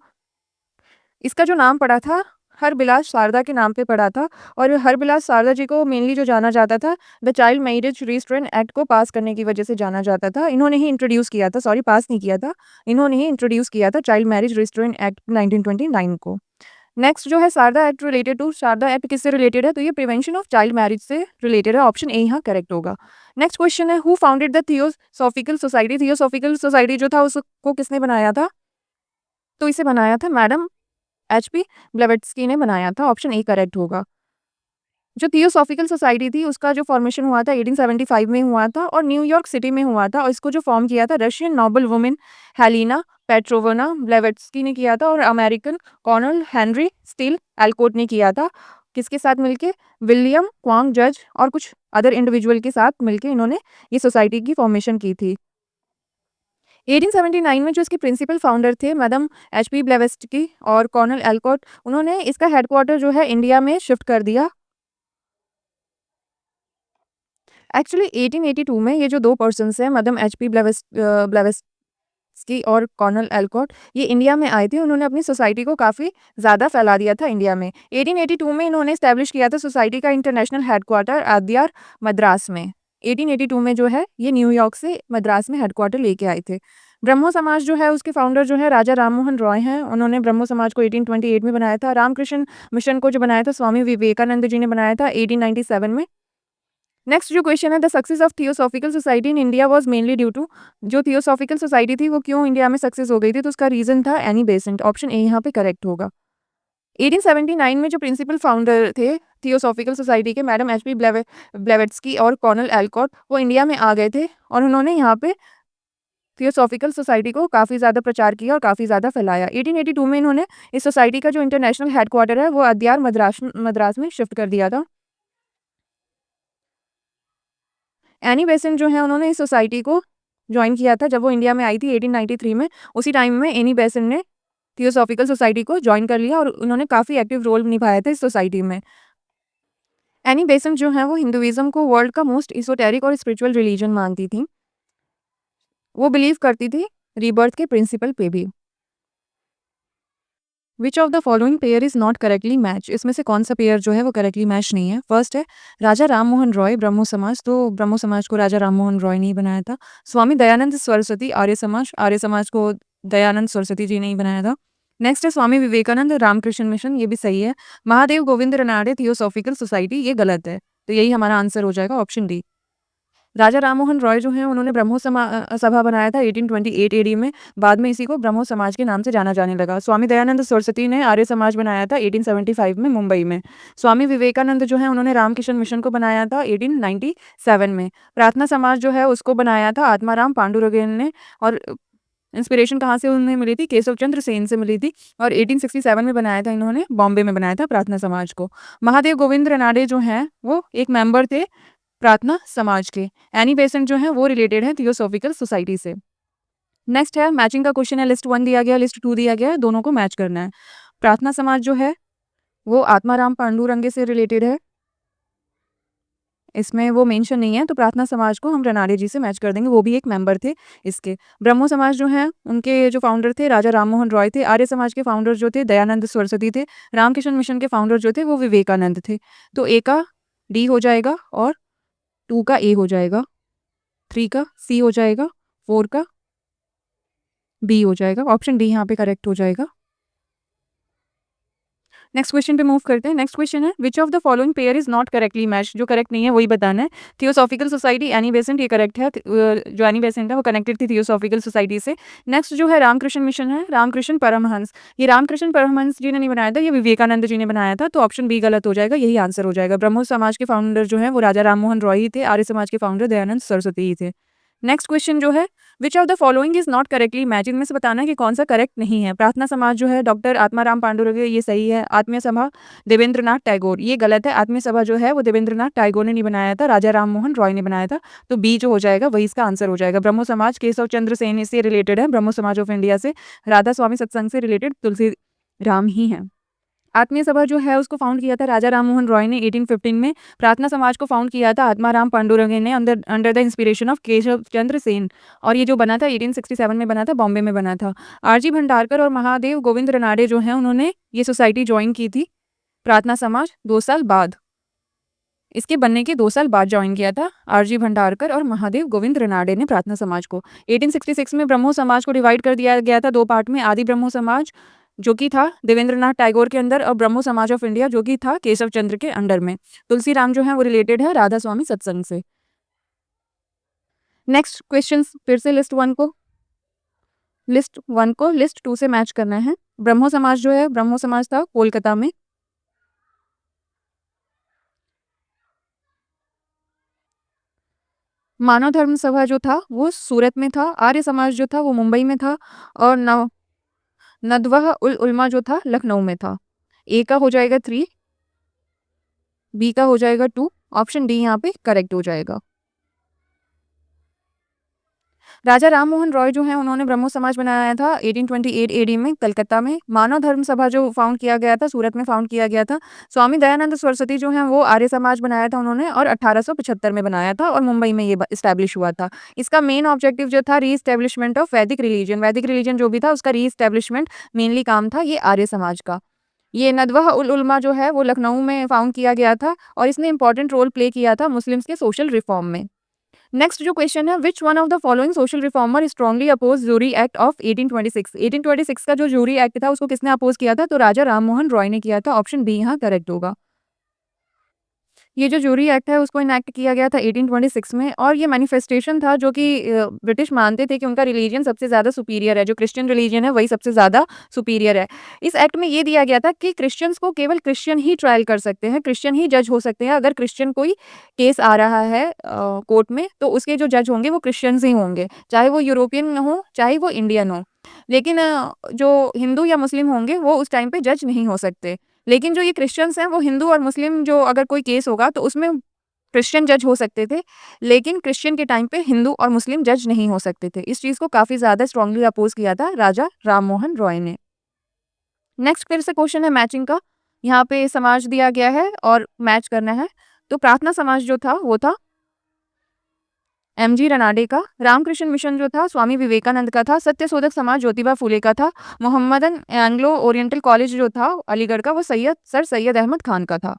इसका जो नाम पड़ा था, हरबिलास शारदा के नाम पे पड़ा था और हरबिलास शारदा जी को मेनली जो जाना जाता था, the child marriage restrain act को पास करने की वजह से जाना जाता था। इन्होंने ही इंट्रोड्यूस किया था, सॉरी पास नहीं किया था, इन्होंने ही इंट्रोड्यूस किया था चाइल्ड मैरिज रिस्ट्रेन एक्ट 1929 को। नेक्स्ट जो है Sharda act related to Sharda act किससे रिलेटेड है? तो ये प्रिवेंशन ऑफ चाइल्ड मैरिज से रिलेटेड है, ऑप्शन ए यहाँ करेक्ट होगा। नेक्स्ट क्वेश्चन है, who founded the theosophical society? Theosophical society जो था उसको किसने बनाया था? तो इसे बनाया था मैडम एचपी ब्लेवेट्स्की ने बनाया था, ऑप्शन ए करेक्ट होगा। जो थियोसॉफिकल सोसाइटी थी उसका जो फॉर्मेशन हुआ था 1875 में हुआ था और न्यूयॉर्क सिटी में हुआ था और इसको जो फॉर्म किया था रशियन नोबल वुमेन हेलिना पेट्रोवना ब्लेवेट्स्की ने किया था और अमेरिकन कॉर्नल हेनरी स्टील एल्कोट ने किया था। किसके साथ मिलके? विलियम क्वांग जज और कुछ अदर इंडिविजुअल के साथ मिलके इन्होंने ये सोसाइटी की फॉर्मेशन की थी। 1879 में जो इसके प्रिंसिपल फाउंडर थे मैडम एचपी ब्लेवेट्स्की और कॉर्नल एल्कोट, उन्होंने इसका हेडक्वार्टर जो है इंडिया में शिफ्ट कर दिया। एक्चुअली 1882 में ये जो 2 पर्सन्स हैं मैडम एचपी ब्लेवेट्स्की और कर्नल एल्कोट, ये इंडिया में आए थे। उन्होंने अपनी सोसाइटी को काफ़ी ज़्यादा फैला दिया था इंडिया में। 1882 में इन्होंने एस्टैब्लिश किया था सोसाइटी का इंटरनेशनल हेडक्वार्टर अद्यार मद्रास में। 1882 में जो है ये न्यूयॉर्क से मद्रास में हेडक्वार्टर लेके आए थे। ब्रह्मो समाज जो है उसके फाउंडर जो है राजा राममोहन रॉय हैं। उन्होंने ब्रह्मो समाज को 1828 में बनाया था। रामकृष्ण मिशन को जो बनाया था स्वामी विवेकानंद जी ने बनाया था 1897 में। नेक्स्ट जो क्वेश्चन है, the success of theosophical society in India was mainly due to, जो थियोसॉफिकल सोसाइटी थी वो क्यों इंडिया में सक्सेस हो गई थी? तो उसका रीजन था एनी बेसेंट, ऑप्शन ए यहाँ पे करेक्ट होगा। 1879 में जो प्रिंसिपल फाउंडर थे थियोसॉफिकल सोसाइटी के मैडम एचपी ब्लेवेट्स्की और कर्नल एल्कॉट, वो इंडिया में आ गए थे और उन्होंने यहाँ पे थियोसॉफिकल सोसाइटी को काफ़ी ज़्यादा प्रचार किया और काफ़ी ज़्यादा फैलाया। 1882 में इन्होंने इस सोसाइटी का जो इंटरनेशनल हेडक्वार्टर है वो अद्यार मद्रास में शिफ्ट कर दिया था। एनी बेसेंट जो है उन्होंने इस सोसाइटी को जॉइन किया था जब वो इंडिया में आई थी 1893 में। उसी टाइम में एनी बेसेंट ने थियोसॉफिकल सोसाइटी को जॉइन कर लिया और उन्होंने काफ़ी एक्टिव रोल निभाया था इस सोसाइटी में। एनी बेसेंट जो है वो हिंदुइज्म को वर्ल्ड का मोस्ट इज़ोटेरिक और स्पिरिचुअल रिलीजन मानती थी। वो बिलीव करती थी रीबर्थ के प्रिंसिपल पे भी। विच of the following pair is not correctly match? इसमें से कौन सा पेयर जो है वो करेक्टली मैच नहीं है? फर्स्ट है राजा राममोहन रॉय ब्रह्मो समाज, तो ब्रह्मो समाज को राजा राममोहन रॉय ने ही बनाया था। स्वामी दयानंद सरस्वती आर्य समाज को दयानंद सरस्वती जी ने ही बनाया था। नेक्स्ट है स्वामी विवेकानंद रामकृष्ण मिशन, ये भी सही है। महादेव गोविंद रनाडे थियोसॉफिकल सोसाइटी, ये गलत है। तो यही हमारा आंसर हो जाएगा ऑप्शन डी। राजा राममोहन रॉय जो हैं उन्होंने सभा बनाया था 1828 एडी में। बाद में इसी को ब्रह्मो समाज के नाम से जाना जाने लगा। स्वामी दयानंद सरस्वती ने आर्य समाज बनाया था 1875 में मुंबई में। स्वामी विवेकानंद जो है उन्होंने रामकृष्ण मिशन को बनाया था 1897 में। प्रार्थना समाज जो है उसको बनाया था आत्माराम पांडुरंगन ने और इंस्पिरेशन कहाँ से उन्हें मिली थी? केशव चंद्र सेन से मिली थी और 1867 में बनाया था इन्होंने, बॉम्बे में बनाया था प्रार्थना समाज को। महादेव गोविंद रनाडे जो हैं वो एक मेंबर थे प्रार्थना समाज के। एनी बेसेंट जो है वो रिलेटेड है थियोसॉफिकल सोसाइटी से। नेक्स्ट है मैचिंग का क्वेश्चन है, लिस्ट 1 दिया गया, लिस्ट 2 दिया गया है, दोनों को मैच करना है। प्रार्थना समाज जो है वो आत्माराम पांडुरंगे से रिलेटेड है। इसमें वो मेंशन नहीं है तो प्रार्थना समाज को हम रनाडे जी से मैच कर देंगे, वो भी एक मेंबर थे इसके। ब्रह्मो समाज जो है उनके जो फाउंडर थे राजा राममोहन रॉय थे। आर्य समाज के फाउंडर जो थे दयानंद सरस्वती थे। रामकृष्ण मिशन के फाउंडर जो थे वो विवेकानंद थे। तो ए का डी हो जाएगा और 2 का ए हो जाएगा, 3 का सी हो जाएगा, 4 का बी हो जाएगा। ऑप्शन डी यहाँ पे करेक्ट हो जाएगा। नेक्स्ट क्वेश्चन पे मूव करते हैं। नेक्स्ट क्वेश्चन है which of the following pair is not correctly matched. जो करेक्ट नहीं है वही बताना है। थियोसॉफिकल सोसाइटी एनी बेसेंट, ये करेक्ट है। जो एनी बेसेंट है वो कनेक्टेड थी थियोसॉफिकल सोसाइटी से। नेक्स्ट जो है रामकृष्ण मिशन है, रामकृष्ण परमहंस। ये रामकृष्ण परमहंस जी ने नहीं बनाया था, ये विवेकानंद जी ने बनाया था। तो ऑप्शन बी गलत हो जाएगा, यही आंसर हो जाएगा। ब्रह्मो समाज के फाउंडर जो है वो राजा राम मोहन रॉय ही थे। आर्य समाज के फाउंडर दयानंद सरस्वती ही थे। नेक्स्ट क्वेश्चन जो है which of the following is not correctly match, इनमें से बताना है कि कौन सा करेक्ट नहीं है। प्रार्थना समाज जो है डॉक्टर आत्माराम पांडुरंगे, ये सही है। आत्मीय सभा देवेंद्रनाथ टैगोर, ये गलत है। आत्मीय सभा जो है वो देवेंद्रनाथ टैगोर ने नहीं बनाया था, राजा राम मोहन रॉय ने बनाया था। तो बी जो हो जाएगा वही इसका आंसर हो जाएगा। ब्रह्मो समाज केशव चंद्र सेन से रिलेटेड है, ब्रह्मो समाज ऑफ इंडिया से। राधा स्वामी सत्संग से रिलेटेड तुलसी राम ही है। आत्मीय सभा जो है उसको फाउंड किया था राजा राम मोहन रॉय ने 1815 में। प्रार्थना समाज को फाउंड किया था आत्माराम पांडुरंगे ने under the inspiration of Keshav Chandra Sen. और ये जो बना था 1867 में बना था, बॉम्बे में बना था। आरजी भंडारकर और महादेव गोविंद रनाडे जो हैं उन्होंने ये सोसाइटी ज्वाइन की थी प्रार्थना समाज 2 साल बाद। इसके बनने के 2 साल बाद ज्वाइन किया था आरजी भंडारकर और महादेव गोविंद रनाडे ने प्रार्थना समाज को। 1866 में ब्रह्मो समाज को डिवाइड कर दिया गया था 2 पार्ट में। आदि ब्रह्मो समाज जो कि था देवेंद्रनाथ टैगोर के अंदर, और ब्रह्मो समाज ऑफ इंडिया जो कि था केशव चंद्र के अंडर में। तुलसी राम जो है वो रिलेटेड है राधा स्वामी सत्संग से। नेक्स्ट क्वेश्चन फिर से लिस्ट 1 को लिस्ट 2 से मैच करना है। ब्रह्मो समाज जो है, ब्रह्मो समाज था कोलकाता में। मानव धर्म सभा जो था वो सूरत में था। आर्य समाज जो था वो मुंबई में था। और नदवाह उल उलमा जो था लखनऊ में था। ए का हो जाएगा 3, बी का हो जाएगा 2, ऑप्शन डी यहाँ पे करेक्ट हो जाएगा। राजा राम मोहन रॉय जो हैं उन्होंने ब्रह्मो समाज बनाया था 1828 एडी में कलकत्ता में। मानव धर्म सभा जो फाउंड किया गया था सूरत में फाउंड किया गया था। स्वामी दयानंद सरस्वती जो हैं वो आर्य समाज बनाया था उन्होंने, और 1875 में बनाया था और मुंबई में ये इस्टेब्लिश हुआ था। इसका मेन ऑब्जेक्टिव जो था री इस्टेब्लिशमेंट ऑफ वैदिक रिलीजन जो भी था उसका री इस्टेब्लिशमेंट मेनली काम था ये आर्य समाज का। ये नदवाह उल उलमा जो है वो लखनऊ में फाउंड किया गया था और इसने इंपॉर्टेंट रोल प्ले किया था मुस्लिम्स के सोशल रिफॉर्म में। नेक्स्ट जो क्वेश्चन है which one of the following social reformer strongly oppose jury act of 1826। 1826 का जो जूरी एक्ट था उसको किसने अपोज किया था, तो राजा राम मोहन रॉय ने किया था। ऑप्शन बी यहाँ करेक्ट होगा। ये जो जूरी एक्ट है उसको इनैक्ट किया गया था 1826 में, और ये मैनिफेस्टेशन था जो कि ब्रिटिश मानते थे कि उनका रिलीजन सबसे ज़्यादा सुपीरियर है, जो क्रिश्चियन रिलीजन है वही सबसे ज़्यादा सुपीरियर है। इस एक्ट में ये दिया गया था कि क्रिश्चियंस को केवल क्रिश्चियन ही ट्रायल कर सकते हैं, क्रिश्चियन ही जज हो सकते हैं। अगर क्रिश्चियन कोई केस आ रहा है कोर्ट में तो उसके जो जज होंगे वो क्रिश्चियंस ही होंगे, चाहे वो यूरोपियन हो चाहे वो इंडियन हो। लेकिन जो हिंदू या मुस्लिम होंगे वो उस टाइम पे जज नहीं हो सकते। लेकिन जो ये क्रिश्चियंस हैं वो हिंदू और मुस्लिम जो अगर कोई केस होगा तो उसमें क्रिश्चियन जज हो सकते थे, लेकिन क्रिश्चियन के टाइम पे हिंदू और मुस्लिम जज नहीं हो सकते थे। इस चीज़ को काफ़ी ज़्यादा स्ट्रांगली अपोज किया था राजा राम मोहन रॉय ने। नेक्स्ट फिर से क्वेश्चन है मैचिंग का। यहाँ पे समाज दिया गया है और मैच करना है। तो प्रार्थना समाज जो था वो था एमजी रनाडे का। रामकृष्ण मिशन जो था स्वामी विवेकानंद का था। सत्यशोधक समाज ज्योतिबा फुले का था। मोहम्मदन एंग्लो ओरिएंटल कॉलेज जो था अलीगढ़ का वो सर सैयद अहमद खान का था।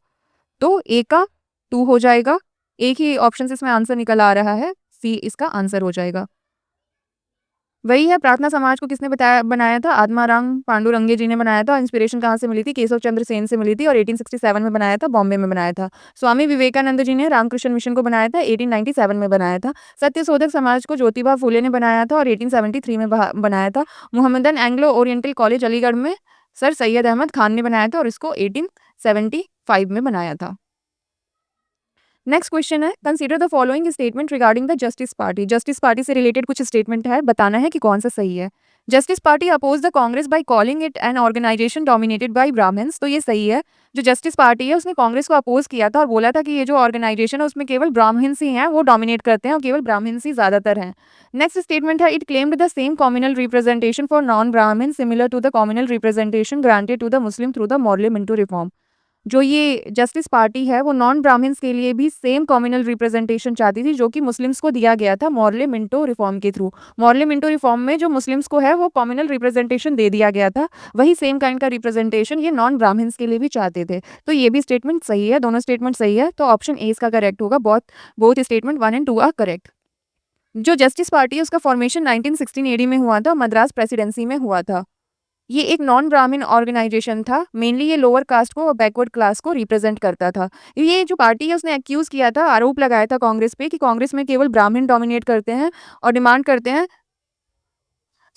तो ए का 2 हो जाएगा। एक ही ऑप्शन से इसमें आंसर निकल आ रहा है, सी इसका आंसर हो जाएगा। वही है प्रार्थना समाज को किसने बनाया था, आत्माराम पांडुरंगे जी ने बनाया था। इंस्पिरेशन कहाँ से मिली थी, केशव चंद्र सेन से मिली थी, और 1867 में बनाया था, बॉम्बे में बनाया था। स्वामी विवेकानंद जी ने रामकृष्ण मिशन को बनाया था, 1897 में बनाया था। सत्यशोधक समाज को ज्योतिबा फुले ने बनाया था और 1873 में बनाया था। Mohammedan Anglo oriental college Aligarh में सर सैयद अहमद खान ने बनाया था और इसको 1875 में बनाया था। नेक्स्ट क्वेश्चन है consider the following statement regarding the justice party. Justice party से रिलेटेड कुछ स्टेटमेंट है, बताना है कि कौन सा सही है। Justice party oppose the Congress by calling it an organisation dominated by Brahmins. तो ये सही है। जो जस्टिस पार्टी है उसने कांग्रेस को अपोज किया था और बोला था कि ये जो ऑर्गेनाइजेशन है उसमें केवल ब्राह्मण्स ही हैं, वो डोमिनेट करते हैं और केवल ब्राह्मण्स ही ज्यादातर हैं। नेक्स्ट स्टेटमेंट है it claimed the same communal representation for non Brahmin similar to the communal representation granted to the Muslim through the Morley Minto reform. जो ये जस्टिस पार्टी है वो नॉन ब्राह्मण्स के लिए भी सेम कम्युनल रिप्रेजेंटेशन चाहती थी जो कि मुस्लिम्स को दिया गया था मॉर्ले मिंटो रिफॉर्म के थ्रू। मॉर्ले मिंटो रिफॉर्म में जो मुस्लिम्स को है वो कम्युनल रिप्रेजेंटेशन दे दिया गया था, वही सेम काइंड का रिप्रेजेंटेशन ये नॉन ब्राह्मण्स के लिए भी चाहते थे। तो ये भी स्टेटमेंट सही है, दोनों स्टेटमेंट सही है। तो ऑप्शन ए इसका करेक्ट होगा। Both statement 1 and 2 are correct. जो जस्टिस पार्टी है उसका फॉर्मेशन 1916 एडी में हुआ था, मद्रास प्रेसिडेंसी में हुआ था। ये एक नॉन ब्राह्मण ऑर्गेनाइजेशन था। मेनली ये लोअर कास्ट को और बैकवर्ड क्लास को रिप्रेजेंट करता था। ये जो पार्टी है उसने एक्यूज़ किया था, आरोप लगाया था कांग्रेस पे कि कांग्रेस में केवल ब्राह्मण डोमिनेट करते हैं और डिमांड करते हैं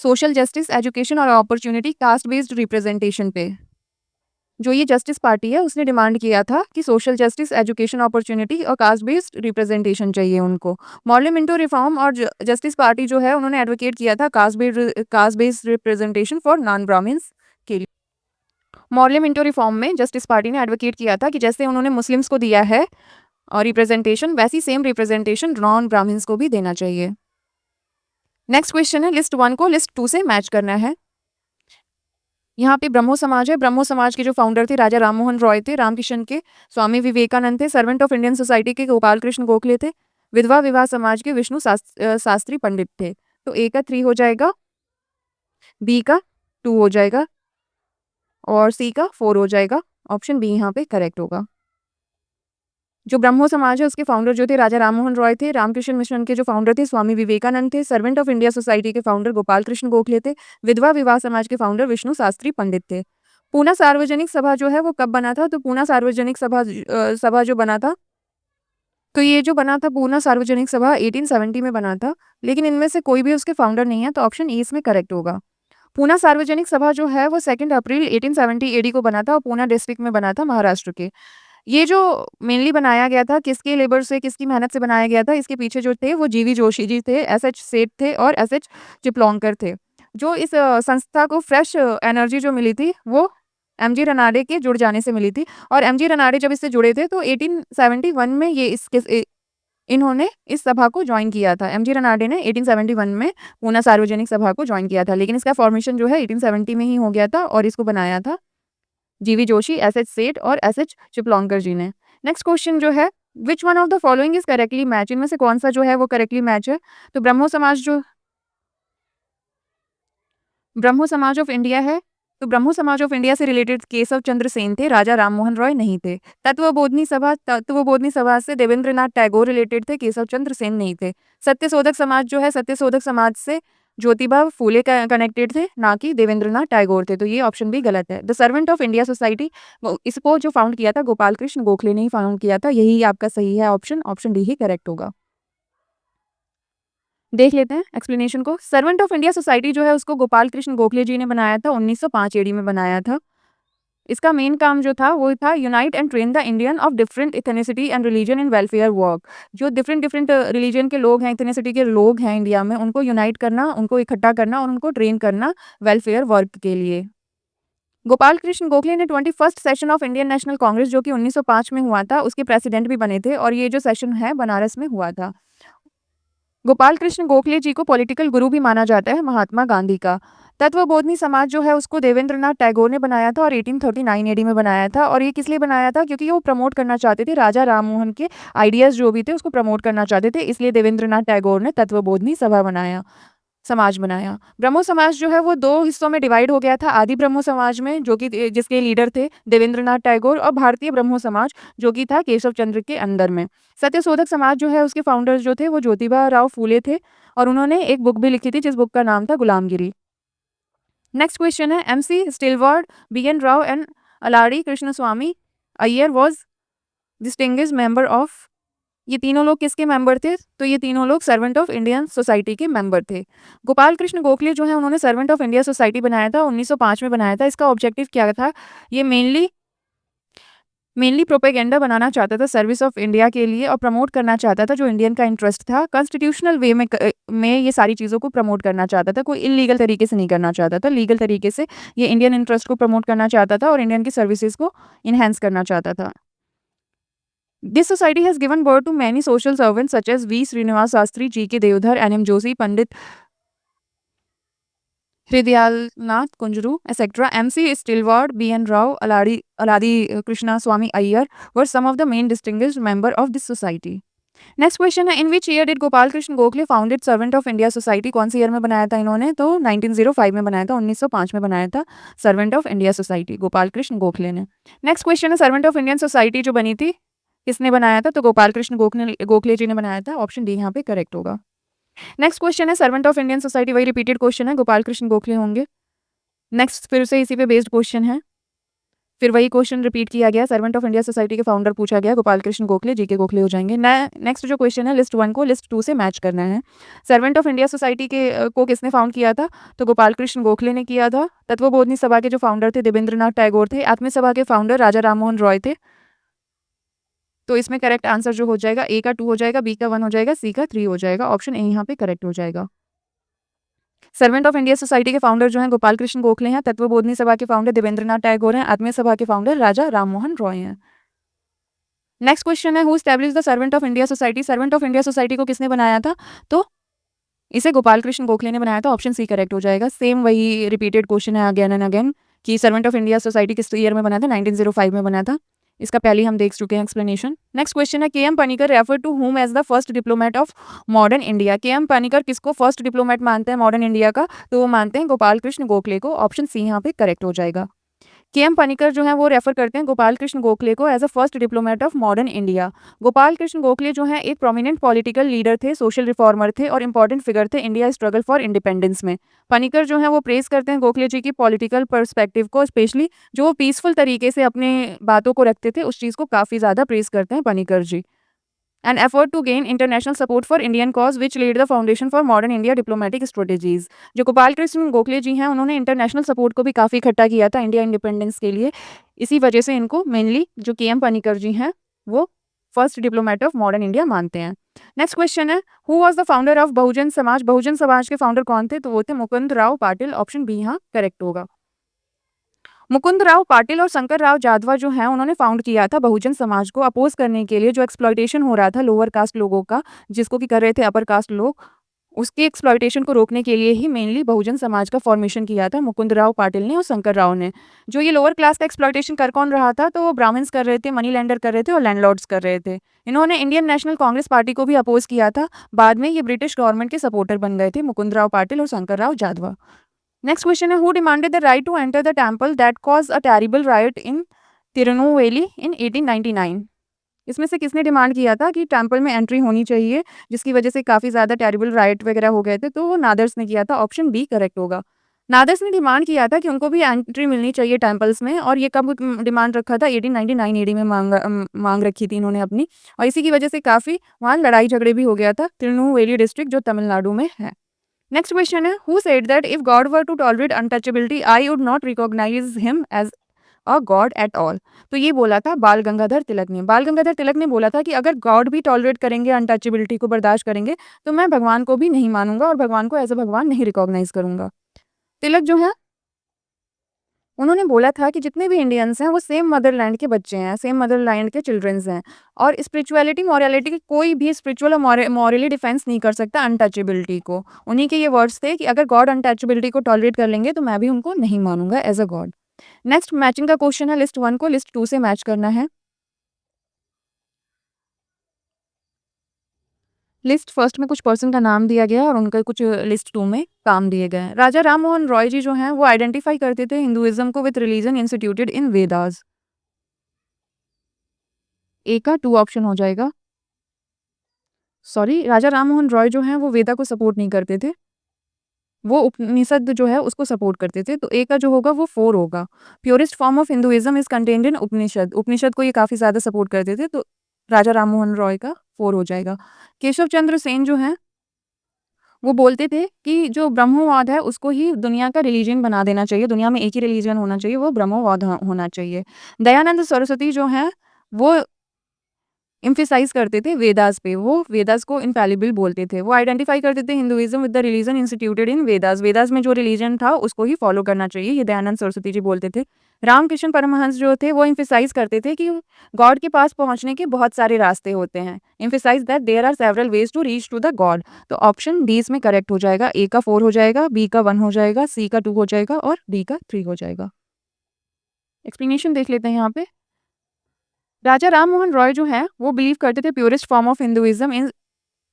सोशल जस्टिस, एजुकेशन और अपॉर्च्युनिटी कास्ट बेस्ड रिप्रेजेंटेशन पे। जो ये जस्टिस पार्टी है उसने डिमांड किया था कि सोशल जस्टिस, एजुकेशन अपॉर्च्युनिटी और कास्ट बेस्ड रिप्रेजेंटेशन चाहिए उनको। मॉर्ले मिंटो रिफॉर्म और जस्टिस पार्टी जो है उन्होंने एडवोकेट किया था caste based representation for non Brahmins के लिए। मॉर्ले मिंटो रिफॉर्म में जस्टिस पार्टी ने एडवोकेट किया था कि जैसे उन्होंने मुस्लिम्स को दिया है और रिप्रेजेंटेशन, वैसी सेम रिप्रेजेंटेशन नॉन ब्राह्मण्स को भी देना चाहिए। नेक्स्ट क्वेश्चन है, लिस्ट 1 को लिस्ट 2 से मैच करना है। यहाँ पे ब्रह्मो समाज है। ब्रह्मो समाज के जो फाउंडर थे राजा राममोहन रॉय थे, रामकिशन के स्वामी विवेकानंद थे, सर्वेंट ऑफ इंडियन सोसाइटी के गोपाल कृष्ण गोखले थे, विधवा विवाह समाज के विष्णु शास्त्री पंडित थे। तो ए का 3 हो जाएगा, बी का 2 हो जाएगा और सी का 4 हो जाएगा। ऑप्शन बी यहाँ पे करेक्ट होगा। जो ब्रह्मो समाज है उसके फाउंडर जो थे राजा राममोहन रॉय थे, रामकृष्ण मिशन के जो फाउंडर थे स्वामी विवेकानंद थे, सर्वेंट ऑफ इंडिया सोसाइटी के फाउंडर गोपाल कृष्ण गोखले थे, विधवा विवाह समाज के फाउंडर विष्णु शास्त्री पंडित थे। पूना सार्वजनिक सभा जो है वो कब बना था? तो पूना सार्वजनिक सभा जो बना था, तो ये जो बना था पूना सार्वजनिक सभा 1870 में बना था, लेकिन इनमें से कोई भी उसके फाउंडर नहीं है, तो ऑप्शन ए इसमें करेक्ट होगा। पूना सार्वजनिक सभा जो है वो 2 अप्रैल 1870 एडी को बना था और पूना डिस्ट्रिक्ट में बना था, महाराष्ट्र के। ये जो मेनली बनाया गया था, किसके लेबर से, किसकी मेहनत से बनाया गया था? इसके पीछे जो थे वो जीवी जोशी जी थे, एसएच सेठ थे और एसएच चिपलॉन्कर थे। जो इस संस्था को फ्रेश एनर्जी जो मिली थी वो एमजी रनाडे के जुड़ जाने से मिली थी और एमजी रनाडे जब इससे जुड़े थे तो 1871 में ये इन्होंने इस सभा को जॉइन किया था। एमजी रनाडे ने 1871 में पूना सार्वजनिक सभा को जॉइन किया था, लेकिन इसका फॉर्मेशन जो है 1870 में ही हो गया था और इसको बनाया था जीवी जोशी, एसएच सेठ और एसएच चिपलॉन्कर जी ने। नेक्स्ट क्वेश्चन जो है, which one of the following is correctly match? इनमें से कौन सा जो है वो करेक्टली मैच है? तो ब्रह्मो समाज ऑफ इंडिया है। तो ब्रह्मो समाज ऑफ इंडिया से रिलेटेड केशव चंद्र सेन थे, राजा राममोहन रॉय नहीं थे। तत्वबोधनी सभा से देवेंद्रनाथ टैगोर रिलेटेड थे, केशव चंद्र सेन नहीं थे। सत्यशोधक समाज जो है, सत्यशोधक समाज से ज्योतिबा फूले कनेक्टेड थे, ना कि देवेंद्रनाथ टैगोर थे, तो ये ऑप्शन भी गलत है। The servant of India society, इसको जो फाउंड किया था गोपाल कृष्ण गोखले ने ही फाउंड किया था, यही आपका सही है ऑप्शन, ऑप्शन डी ही करेक्ट होगा। देख लेते हैं एक्सप्लेनेशन को। सर्वेंट ऑफ इंडिया सोसाइटी जो है उसको गोपाल कृष्ण गोखले जी ने बनाया था, 1905 एडी में बनाया था। इसका मेन काम जो था वो था unite and train the Indian of different ethnicity and religion in welfare work. जो डिफरेंट डिफरेंट रिलीजन के लोग हैं, इथेनिसिटी के लोग हैं इंडिया में, उनको यूनाइट करना, उनको इकट्ठा करना और उनको ट्रेन करना वेलफेयर वर्क के लिए। गोपाल कृष्ण गोखले ने 21st session of Indian national Congress जो कि 1905 में हुआ था उसके प्रेसिडेंट भी बने थे और ये जो सेशन है बनारस में हुआ था। गोपाल कृष्ण गोखले जी को पॉलिटिकल गुरु भी माना जाता है महात्मा गांधी का। तत्वबोधनी समाज जो है उसको देवेंद्रनाथ टैगोर ने बनाया था और 1839 एडी में बनाया था और ये किस लिए बनाया था? क्योंकि वो प्रमोट करना चाहते थे, राजा राममोहन के आइडियाज जो भी थे उसको प्रमोट करना चाहते थे, इसलिए देवेंद्रनाथ टैगोर ने तत्वबोधनी समाज बनाया। ब्रह्मो समाज जो है वो 2 हिस्सों में डिवाइड हो गया था, आदि ब्रह्मो समाज में जो कि जिसके लीडर थे देवेंद्रनाथ टैगोर, और भारतीय ब्रह्मो समाज जो कि था केशव चंद्र के अंदर में। सत्यशोधक समाज जो है उसके फाउंडर्स जो थे वो ज्योतिबा राव फूले थे और उन्होंने एक बुक भी लिखी थी जिस बुक का नाम था गुलामगिरी। नेक्स्ट क्वेश्चन है, MC Setalvad, BN Rao and Alladi Krishnaswamy Iyer was distinguished member of. ये तीनों लोग किसके मेंबर थे? तो ये तीनों लोग सर्वेंट ऑफ इंडियन सोसाइटी के मेंबर थे। गोपाल कृष्ण गोखले जो है उन्होंने सर्वेंट ऑफ इंडिया सोसाइटी बनाया था, 1905 में बनाया था। इसका ऑब्जेक्टिव क्या था? ये मेनली प्रोपेगेंडा बनाना चाहता था सर्विस ऑफ इंडिया के लिए और प्रमोट करना चाहता था जो इंडियन का इंटरेस्ट था। कॉन्स्टिट्यूशनल वे में ये सारी चीज़ों को प्रमोट करना चाहता था, कोई इलीगल तरीके से नहीं करना चाहता था, लीगल तरीके से ये इंडियन इंटरेस्ट को प्रमोट करना चाहता था और इंडियन की सर्विसेज को इन्हेंस करना चाहता था। This society has given birth to many social servants such as V. Srinivas Sastry, G.K. Deodhar, N.M. Joshi, Pandit Hridayalnath Kunjuru, etc. M.C. Stilward, B.N. Rao, Aladi Krishna Swami Iyer were some of the main distinguished members of this society. Next question है, in which year did Gopal Krishna Gokhale founded servant of India society? कौन सी year में बनाया था इन्होंने? तो 1905 में बनाया था, 1905 में बनाया था servant of India society Gopal Krishna Gokhale ने। नेक्स्ट क्वेश्चन है, सर्वेंट ऑफ इंडियन सोसाइटी जो बनी थी किसने बनाया था? तो गोपाल कृष्ण गोखले जी ने बनाया था, ऑप्शन डी यहाँ पे करेक्ट होगा। नेक्स्ट क्वेश्चन है, सर्वेंट ऑफ इंडियन सोसाइटी, वही रिपीटेड क्वेश्चन है, गोपाल कृष्ण गोखले होंगे। नेक्स्ट फिर से इसी पे बेस्ड क्वेश्चन है। फिर वही क्वेश्चन रिपीट किया गया। सर्वेंट ऑफ इंडिया सोसाइटी के फाउंडर पूछा गया गोपाल कृष्ण गोखले, जीके गोखले हो जाएंगे। नेक्स्ट जो क्वेश्चन है लिस्ट 1 को लिस्ट 2 से मैच करना है। सर्वेंट ऑफ इंडिया सोसाइटी को किसने फाउंड किया था? तो गोपाल कृष्ण गोखले ने किया था। तत्वबोधिनी सभा के जो फाउंडर थे देवेंद्रनाथ टैगोर थे। आत्मीय सभा के फाउंडर राजा राममोहन रॉय थे। तो इसमें करेक्ट आंसर जो हो जाएगा ए का 2 हो जाएगा, बी का 1 हो जाएगा, सी का 3 हो जाएगा। ऑप्शन ए यहाँ पे करेक्ट हो जाएगा। सर्वेंट ऑफ इंडिया सोसाइटी के फाउंडर जो हैं गोपाल कृष्ण गोखले हैं। तत्वबोधिनी सभा के फाउंडर देवेंद्रनाथ टैगोर हैं। आत्मीय सभा के फाउंडर राजा राममोहन रॉय हैं। नेक्स्ट क्वेश्चन है who established the servant of India society? Servant of India society को किसने बनाया था? तो इसे गोपाल कृष्ण गोखले ने बनाया था। ऑप्शन सी करेक्ट हो जाएगा। सेम वही रिपीटेड क्वेश्चन है अगेन एंड अगेन कि सर्वेंट ऑफ इंडिया सोसाइटी किस ईयर में बना था? 1905 में बना था। इसका पहले हम देख चुके हैं एक्सप्लेनेशन। नेक्स्ट क्वेश्चन है K M Panikkar refer to whom as the first diplomat of modern India? K M Panikkar किसको फर्स्ट डिप्लोमेट मानते हैं मॉडर्न इंडिया का? तो वो मानते हैं गोपाल कृष्ण गोखले को। ऑप्शन सी यहाँ पे करेक्ट हो जाएगा। के एम पनिकर जो है वो रेफर करते हैं गोपाल कृष्ण गोखले को as a first diplomat of modern India. Gopal Krishna Gokhale जो है एक प्रोमिनेंट पॉलिटिकल लीडर थे, सोशल रिफॉर्मर थे और इंपॉर्टेंट फिगर थे इंडिया स्ट्रगल फॉर इंडिपेंडेंस में। पनिकर जो है वो प्रेस करते हैं गोखले जी की पॉलिटिकल पर्सपेक्टिव को, स्पेशली जो वो पीसफुल तरीके से अपने बातों को रखते थे उस चीज़ को काफ़ी ज़्यादा प्रेस करते हैं पनिकर जी। An effort to gain international support for Indian cause which laid the foundation for modern India diplomatic strategies। जो गोपाल कृष्ण गोखले जी हैं उन्होंने इंटरनेशनल सपोर्ट को भी काफ़ी इकट्ठा किया था इंडिया इंडिपेंडेंस के लिए। इसी वजह से इनको मेनली जो के एम पनिकर जी हैं वो first diplomat of modern India मानते हैं। नेक्स्ट क्वेश्चन है who was the founder of Bahujan Samaj? Bahujan समाज के फाउंडर कौन थे? तो वो थे मुकुंद राव पाटिल। ऑप्शन बी यहाँ करेक्ट होगा। मुकुंद राव पाटिल और शंकर राव जाधवा जो हैं उन्होंने फाउंड किया था बहुजन समाज को अपोज करने के लिए। जो एक्सप्लॉयटेशन हो रहा था लोअर कास्ट लोगों का, जिसको कि कर रहे थे अपर कास्ट लोग, उसकी एक्सप्लॉयटेशन को रोकने के लिए ही मेनली बहुजन समाज का फॉर्मेशन किया था मुकुंद राव पाटिल ने और शंकर राव ने। जो ये लोअर क्लास का एक्सप्लॉयटेशन कर कौन रहा था? तो वो ब्राह्मण्स कर रहे थे, मनी लैंडर कर रहे थे और लैंडलॉर्ड्स कर रहे थे। इन्होंने इंडियन नेशनल कांग्रेस पार्टी को भी अपोज किया था। बाद में ये ब्रिटिश गवर्नमेंट के सपोर्टर बन गए थे मुकुंद राव पाटिल और शंकर राव जाधवा। नेक्स्ट क्वेश्चन है who demanded the right to enter the temple that cause a terrible riot in Tirunelveli in 1899? इसमें से किसने डिमांड किया था कि टेंपल में एंट्री होनी चाहिए जिसकी वजह से काफ़ी ज़्यादा टेरिबल राइट वगैरह हो गए थे? तो वो नादर्स ने किया था। ऑप्शन बी करेक्ट होगा। नादर्स ने डिमांड किया था कि उनको भी एंट्री मिलनी चाहिए टेंपल्स में। और ये कब डिमांड रखा था? 1899 एडी में मांग रखी थी इन्होंने अपनी। और इसी की वजह से काफ़ी वहाँ लड़ाई झगड़े भी हो गया था। तिरुनेलवेली डिस्ट्रिक्ट जो तमिलनाडु में है। नेक्स्ट क्वेश्चन है who said that if God were to tolerate untouchability I would not recognise him as a God at all? तो ये बोला था बाल गंगाधर तिलक ने। बाल गंगाधर तिलक ने बोला था कि अगर गॉड भी टॉलरेट करेंगे, अनटचेबिलिटी को बर्दाश्त करेंगे, तो मैं भगवान को भी नहीं मानूंगा और भगवान को एज अ भगवान नहीं रिकॉग्नाइज करूंगा। तिलक जो है उन्होंने बोला था कि जितने भी इंडियंस हैं वो सेम मदरलैंड के बच्चे हैं, सेम मदरलैंड के चिल्ड्रंस हैं और स्पिरिचुअलिटी मॉरलिटी की कोई भी स्पिरिचुअल और मॉरली डिफेंस नहीं कर सकता अनटचेबिलिटी को। उन्हीं के ये वर्ड्स थे कि अगर गॉड अनटचेबिलिटी को टॉलरेट कर लेंगे तो मैं भी उनको नहीं मानूंगा as a God. Next matching का क्वेश्चन है लिस्ट 1 को लिस्ट 2 से मैच करना है। लिस्ट फर्स्ट में कुछ पर्सन का नाम दिया गया और उनका कुछ लिस्ट 2 में काम दिए गए हैं। राजा राम मोहन रॉय जी जो हैं वो आइडेंटिफाई करते थे हिंदुइज्म को with religion instituted in Vedas. A का 2 ऑप्शन हो जाएगा। सॉरी, राजा राम मोहन रॉय जो हैं वो वेदा को सपोर्ट नहीं करते थे। वो उपनिषद जो है उसको सपोर्ट करते थे। तो ए का जो होगा वो 4 होगा। Purest form of Hinduism is contained in Upanishad. Upanishad को ये काफ़ी ज़्यादा सपोर्ट करते थे। तो राजा राम मोहन रॉय का 4 हो जाएगा। केशव चंद्र सेन जो हैं वो बोलते थे कि जो ब्रह्मवाद है उसको ही दुनिया का रिलीजन बना देना चाहिए, दुनिया में एक ही रिलीजन होना चाहिए, वो ब्रह्मवाद होना चाहिए। दयानंद सरस्वती जो हैं वो एम्फेसाइज़ करते थे वेदास पे, वो वेदास को इनफैलिबल बोलते थे। वो आइडेंटिफ़ाई करते थे Hinduism with the religion instituted in Vedas. Vedas में जो रिलीजन था उसको ही फॉलो करना चाहिए, ये दयानंद सरस्वती जी बोलते थे। रामकृष्ण परमहंस जो थे वो एम्फेसाइज़ करते थे कि गॉड के पास पहुँचने के बहुत सारे रास्ते होते हैं। Emphasize that there are several ways to reach to the god. तो ऑप्शन डी इसमें करेक्ट हो जाएगा। ए का 4 हो जाएगा, बी का 1 हो जाएगा, सी का 2 हो जाएगा और डी का 3 हो जाएगा। एक्सप्लेनेशन देख लेते हैं यहाँ पे। राजा राम मोहन रॉय जो हैं वो बिलीव करते थे purest form of Hinduism in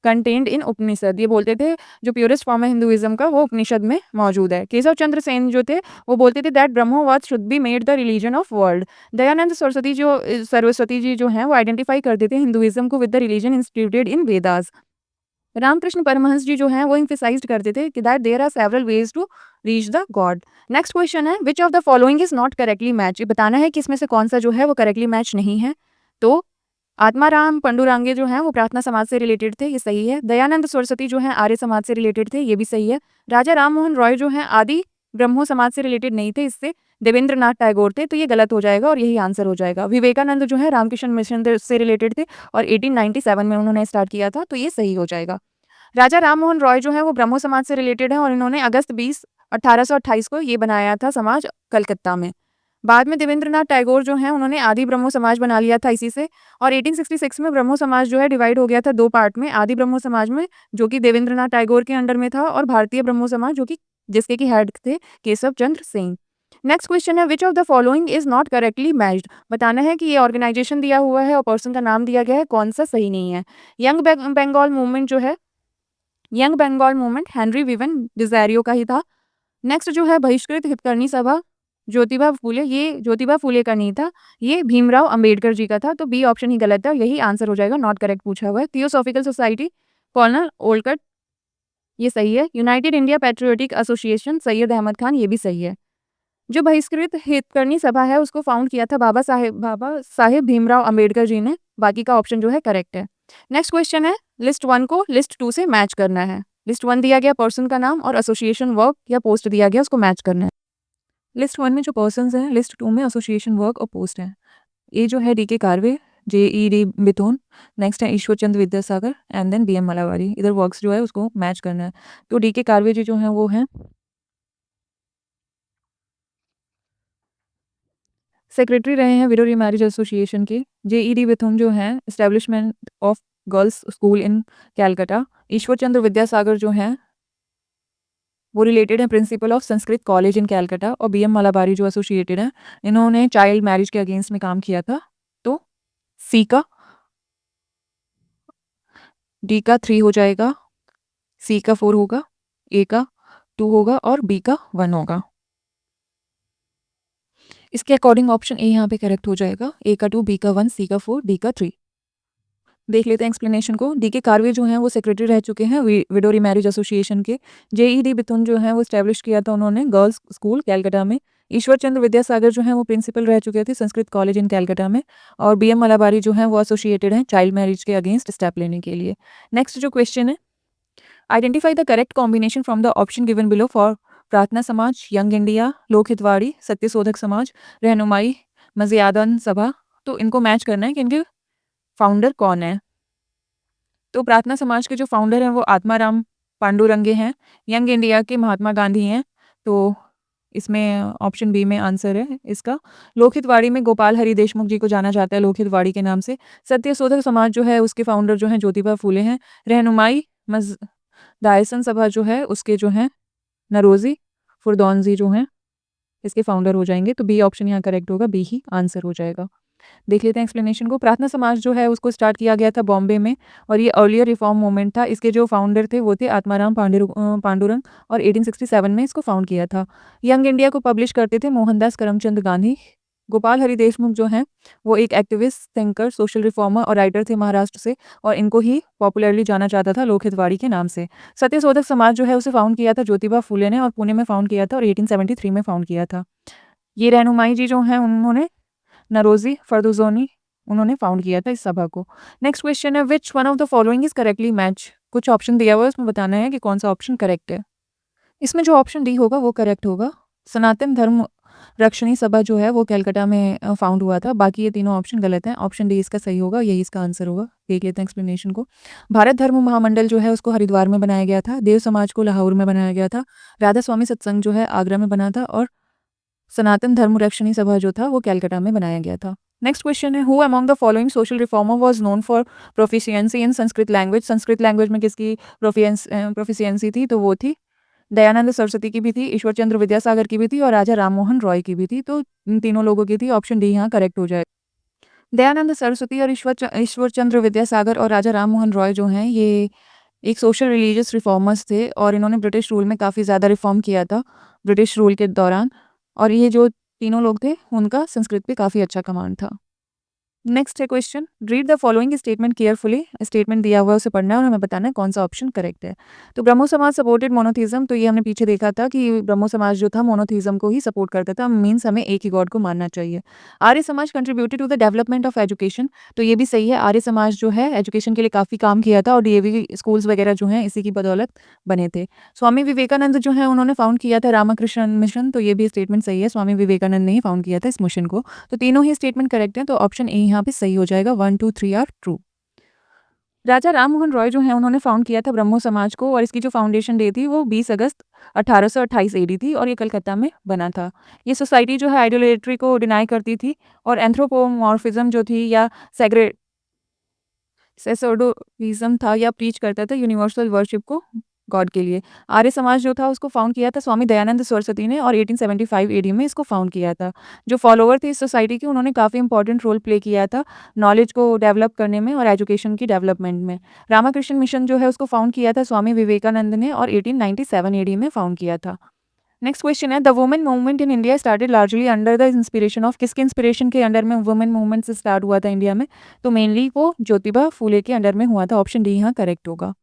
contained in Upanishad. ये बोलते थे जो प्योरेस्ट फॉर्म है हिंदुइज्म का वो उपनिषद में मौजूद है। केशव चंद्र सेन जो थे वो बोलते थे that Brahmavad should be made the religion of world. Dayanand Saraswati ji जो हैं वो आइडेंटिफाई करते थे हिंदुइज्म को with the religion instituted in Vedas. Ramakrishna Paramhansa ji जो हैं वो एम्फसाइज्ड करते थे कि that there are several ways to reach the god. Next question है which of the following is not correctly match. ये बताना है कि इसमें से कौन सा जो है वो करेक्टली मैच नहीं है। तो आत्माराम पंडुरांगे जो हैं वो प्रार्थना समाज से रिलेटेड थे, ये सही है। दयानंद सरस्वती जो हैं आर्य समाज से रिलेटेड थे, ये भी सही है। राजा राम मोहन रॉय जो हैं आदि ब्रह्मो समाज से रिलेटेड नहीं थे, इससे देवेंद्रनाथ टैगोर थे, तो ये गलत हो जाएगा और यही आंसर हो जाएगा। विवेकानंद जो है रामकृष्ण मिशन से रिलेटेड थे और 1897 में उन्होंने स्टार्ट किया था, तो ये सही हो जाएगा। राजा राम मोहन रॉय जो है वो ब्रह्मो समाज से रिलेटेड है और इन्होंने अगस्त 20 1828 को ये बनाया था समाज कलकत्ता में। बाद में देवेंद्रनाथ टैगोर जो हैं उन्होंने आदि ब्रह्मो समाज बना लिया था इसी से, और 1866 में ब्रह्मो समाज जो है डिवाइड हो गया था दो पार्ट में, आदि ब्रह्मो समाज में जो कि देवेंद्रनाथ टैगोर के अंडर में था, और भारतीय ब्रह्मो समाज जो कि जिसके की हेड थे केशव चंद्र सिंह। नेक्स्ट क्वेश्चन है which of the following is not correctly matched. बताना है कि ये ऑर्गेनाइजेशन दिया हुआ है और पर्सन का नाम दिया गया है, कौन सा सही नहीं है। यंग बंगाल मूवमेंट जो है, young Bengal movement Henry Vivian डिजारियो का ही था। नेक्स्ट जो है बहिष्कृत हितकर्णी सभा ज्योतिबा फूले, ये ज्योतिबा फूले का नहीं था, ये भीमराव अंबेडकर जी का था, तो बी ऑप्शन ही गलत है, यही आंसर हो जाएगा, नॉट करेक्ट पूछा हुआ है। थियोसॉफिकल सोसाइटी कर्नल ओलकट, ये सही है। United India patriotic association Syed Ahmad Khan, ये भी सही है। जो बहिष्कृत हितकर्णी सभा है उसको फाउंड किया था बाबा साहेब भीमराव अंबेडकर जी ने, बाकी का ऑप्शन जो है करेक्ट है। नेक्स्ट क्वेश्चन है लिस्ट 1 को लिस्ट 2 से मैच करना है। लिस्ट 1 दिया गया पर्सन का नाम और एसोसिएशन वर्क या पोस्ट दिया गया उसको मैच करना है। लिस्ट 1 में जो पर्सन्स हैं, लिस्ट 2 में एसोसिएशन वर्क और पोस्ट है। ए जो है डीके कार्वे, जेईडी बिथोन, नेक्स्ट है ईश्वर Chandra Vidyasagar and then BM मलावारी। इधर वर्क्स जो है उसको मैच करना है। तो डीके कार्वे जी जो हैं वो हैं सेक्रेटरी रहे हैं विडो रीमैरिज एसोसिएशन के। जेईडी बिथुन जो हैं establishment of girls school in Calcutta. Ishwar Chandra Vidyasagar जो हैं वो रिलेटेड है principal of Sanskrit college in Calcutta, और बीएम मलाबारी जो एसोसिएटेड है इन्होंने चाइल्ड मैरिज के अगेंस्ट में काम किया था। तो सी का, डी का 3 हो जाएगा, सी का 4 होगा, ए का 2 होगा और बी का 1 होगा। इसके अकॉर्डिंग ऑप्शन ए यहाँ पे करेक्ट हो जाएगा। ए का 2, बी का 1, सी का 4, डी का 3। देख लेते हैं एक्सप्लेनेशन को। डीके कार्वे जो हैं वो सेक्रेटरी रह चुके हैं विडो रीमैरिज एसोसिएशन के। जेईडी बिथुन जो हैं वो स्टैब्लिश किया था उन्होंने गर्ल्स स्कूल कैलकाटा में। ईश्वर चंद्र विद्यासागर जो हैं वो प्रिंसिपल रह चुके थे संस्कृत कॉलेज इन कैलकाटा में, और बीएम मलाबारी जो हैं वो एसोसिएटेड हैं चाइल्ड मैरिज के अगेंस्ट स्टेप लेने के लिए। नेक्स्ट जो क्वेश्चन है, identify the correct combination from the option given below for प्रार्थना समाज, यंग इंडिया, लोक हितवाड़ी, सत्यशोधक समाज, रहनुमाई, मजियादन सभा। तो इनको मैच करना है कि इनके फाउंडर कौन है। तो प्रार्थना समाज के जो फाउंडर हैं वो आत्माराम पांडुरंगे हैं। यंग इंडिया के महात्मा गांधी हैं। तो इसमें ऑप्शन बी में आंसर है इसका। लोकहितवाड़ी में गोपाल हरि देशमुख जी को जाना जाता है लोकहितवाड़ी के नाम से। सत्यशोधक समाज जो है उसके फाउंडर जो हैं ज्योतिबा फूले हैं। रहनुमाई मज दायसन सभा जो है उसके जो हैं नरोजी फुरदौनजी जो हैं इसके फाउंडर हो जाएंगे। तो बी ऑप्शन यहाँ करेक्ट होगा, बी ही आंसर हो जाएगा। देख लेते हैं एक्सप्लेनेशन को। प्रार्थना समाज जो है उसको स्टार्ट किया गया था बॉम्बे में, और ये अर्लियर रिफॉर्म मूवमेंट था। इसके जो फाउंडर थे वो थे आत्माराम पांडुरंग, और 1867 में इसको फाउंड किया था। यंग इंडिया को पब्लिश करते थे मोहनदास करमचंद गांधी। गोपाल हरि देशमुख जो हैं वो एक एक्टिविस्ट, थिंकर, सोशल रिफॉर्मर और राइटर थे महाराष्ट्र से, और इनको ही पॉपुलरली जाना जाता था लोकहितवाड़ी के नाम से। सत्यशोधक समाज जो है उसे फाउंड किया था ज्योतिबा फूले ने, और पुणे में फाउंड किया था और 1873 में फाउंड किया था। ये रहनुमाई जी जो हैं उन्होंने नरोजी फरदुजोनी उन्होंने फाउंड किया था इस सभा को। नेक्स्ट क्वेश्चन है which one of the following is correctly match. कुछ ऑप्शन दिया हुआ है उसमें बताना है कि कौन सा ऑप्शन करेक्ट है। इसमें जो ऑप्शन डी होगा वो करेक्ट होगा। सनातन धर्म रक्षणी सभा जो है वो कलकत्ता में फाउंड हुआ था। बाकी ये तीनों ऑप्शन गलत हैं। ऑप्शन डी इसका सही होगा, यही इसका आंसर होगा। देख लेते हैं एक्सप्लेनेशन को। भारत धर्म महामंडल जो है उसको हरिद्वार में बनाया गया था। देव समाज को लाहौर में बनाया गया था। राधा स्वामी सत्संग जो है आगरा में बना था, और सनातन धर्म रक्षणी सभा जो था वो कलकत्ता में बनाया गया था। नेक्स्ट क्वेश्चन है who among the following social reformer was known for proficiency in Sanskrit language. Sanskrit language में किसकी प्रोफिशिएंसी थी, तो वो थी दयानंद सरस्वती की भी थी, ईश्वर चंद्र विद्यासागर की भी थी, और राजा राम मोहन रॉय की भी थी। तो इन तीनों लोगों की थी। ऑप्शन डी यहाँ करेक्ट हो जाए। दयानंद सरस्वती और ईश्वर चंद्र विद्यासागर और राजा राम मोहन रॉय जो हैं ये एक सोशल रिलीजियस रिफॉर्मर्स थे, और इन्होंने ब्रिटिश रूल में काफ़ी ज़्यादा रिफॉर्म किया था ब्रिटिश रूल के दौरान, और ये जो तीनों लोग थे उनका संस्कृत पे काफ़ी अच्छा कमांड था। नेक्स्ट है question, read the following statement carefully. Statement दिया हुआ है उसे पढ़ना है और हमें बताना है कौन सा ऑप्शन करेक्ट है। तो ब्रह्मो समाज सपोर्टेड मोनोथीज्म, तो ये हमने पीछे देखा था कि ब्रह्मो समाज जो था मोनोथीज्म को ही सपोर्ट करता था, मीन्स हमें एक ही गॉड को मानना चाहिए। Arya Samaj contributed to the development of education, तो ये भी सही है। आर्य समाज जो है एजुकेशन के लिए काफ़ी काम किया था और डीएवी स्कूल्स वगैरह जो हैं इसी की बदौलत बने थे। स्वामी विवेकानंद जो है उन्होंने फाउंड किया था रामकृष्ण मिशन, तो ये भी स्टेटमेंट सही है, स्वामी विवेकानंद ने ही फाउंड किया था इस मिशन को। तो तीनों ही स्टेटमेंट करेक्ट हैं, तो ऑप्शन ए यहाँ पे सही हो जाएगा। 1, 2, 3 आर ट्रू। राजा राममोहन रॉय जो हैं उन्होंने फाउंड किया था ब्रह्मो समाज को और इसकी जो फाउंडेशन डे थी वो 20 अगस्त 1828 एडी थी और ये कलकत्ता में बना था। ये सोसाइटी जो है आइडोलेट्री को डिनाई करती थी और एंथ्रोपोमॉर्फिज्म जो थी या सेग्रे सेसोडोइज्म था या प्रीच करता था यूनिवर्सल वर्शिप को गॉड के लिए। आर्य समाज जो था उसको फाउंड किया था स्वामी दयानंद सरस्वती ने और 1875 एडी में इसको फाउंड किया था। जो फॉलोवर थे इस सोसाइटी के उन्होंने काफ़ी इंपॉर्टेंट रोल प्ले किया था नॉलेज को डेवलप करने में और एजुकेशन की डेवलपमेंट में। रामाकृष्ण मिशन जो है उसको फाउंड किया था स्वामी विवेकानंद ने और 1897 एडी में फाउंड किया था। नेक्स्ट क्वेश्चन है, the women movement in India started largely under the inspiration of, किसके इंस्पिरेशन के अंडर में वुमेन मूवमेंट से स्टार्ट हुआ था इंडिया में? तो मेनली वो ज्योतिबा फूले के अंडर में हुआ था। ऑप्शन डी यहाँ करेक्ट होगा।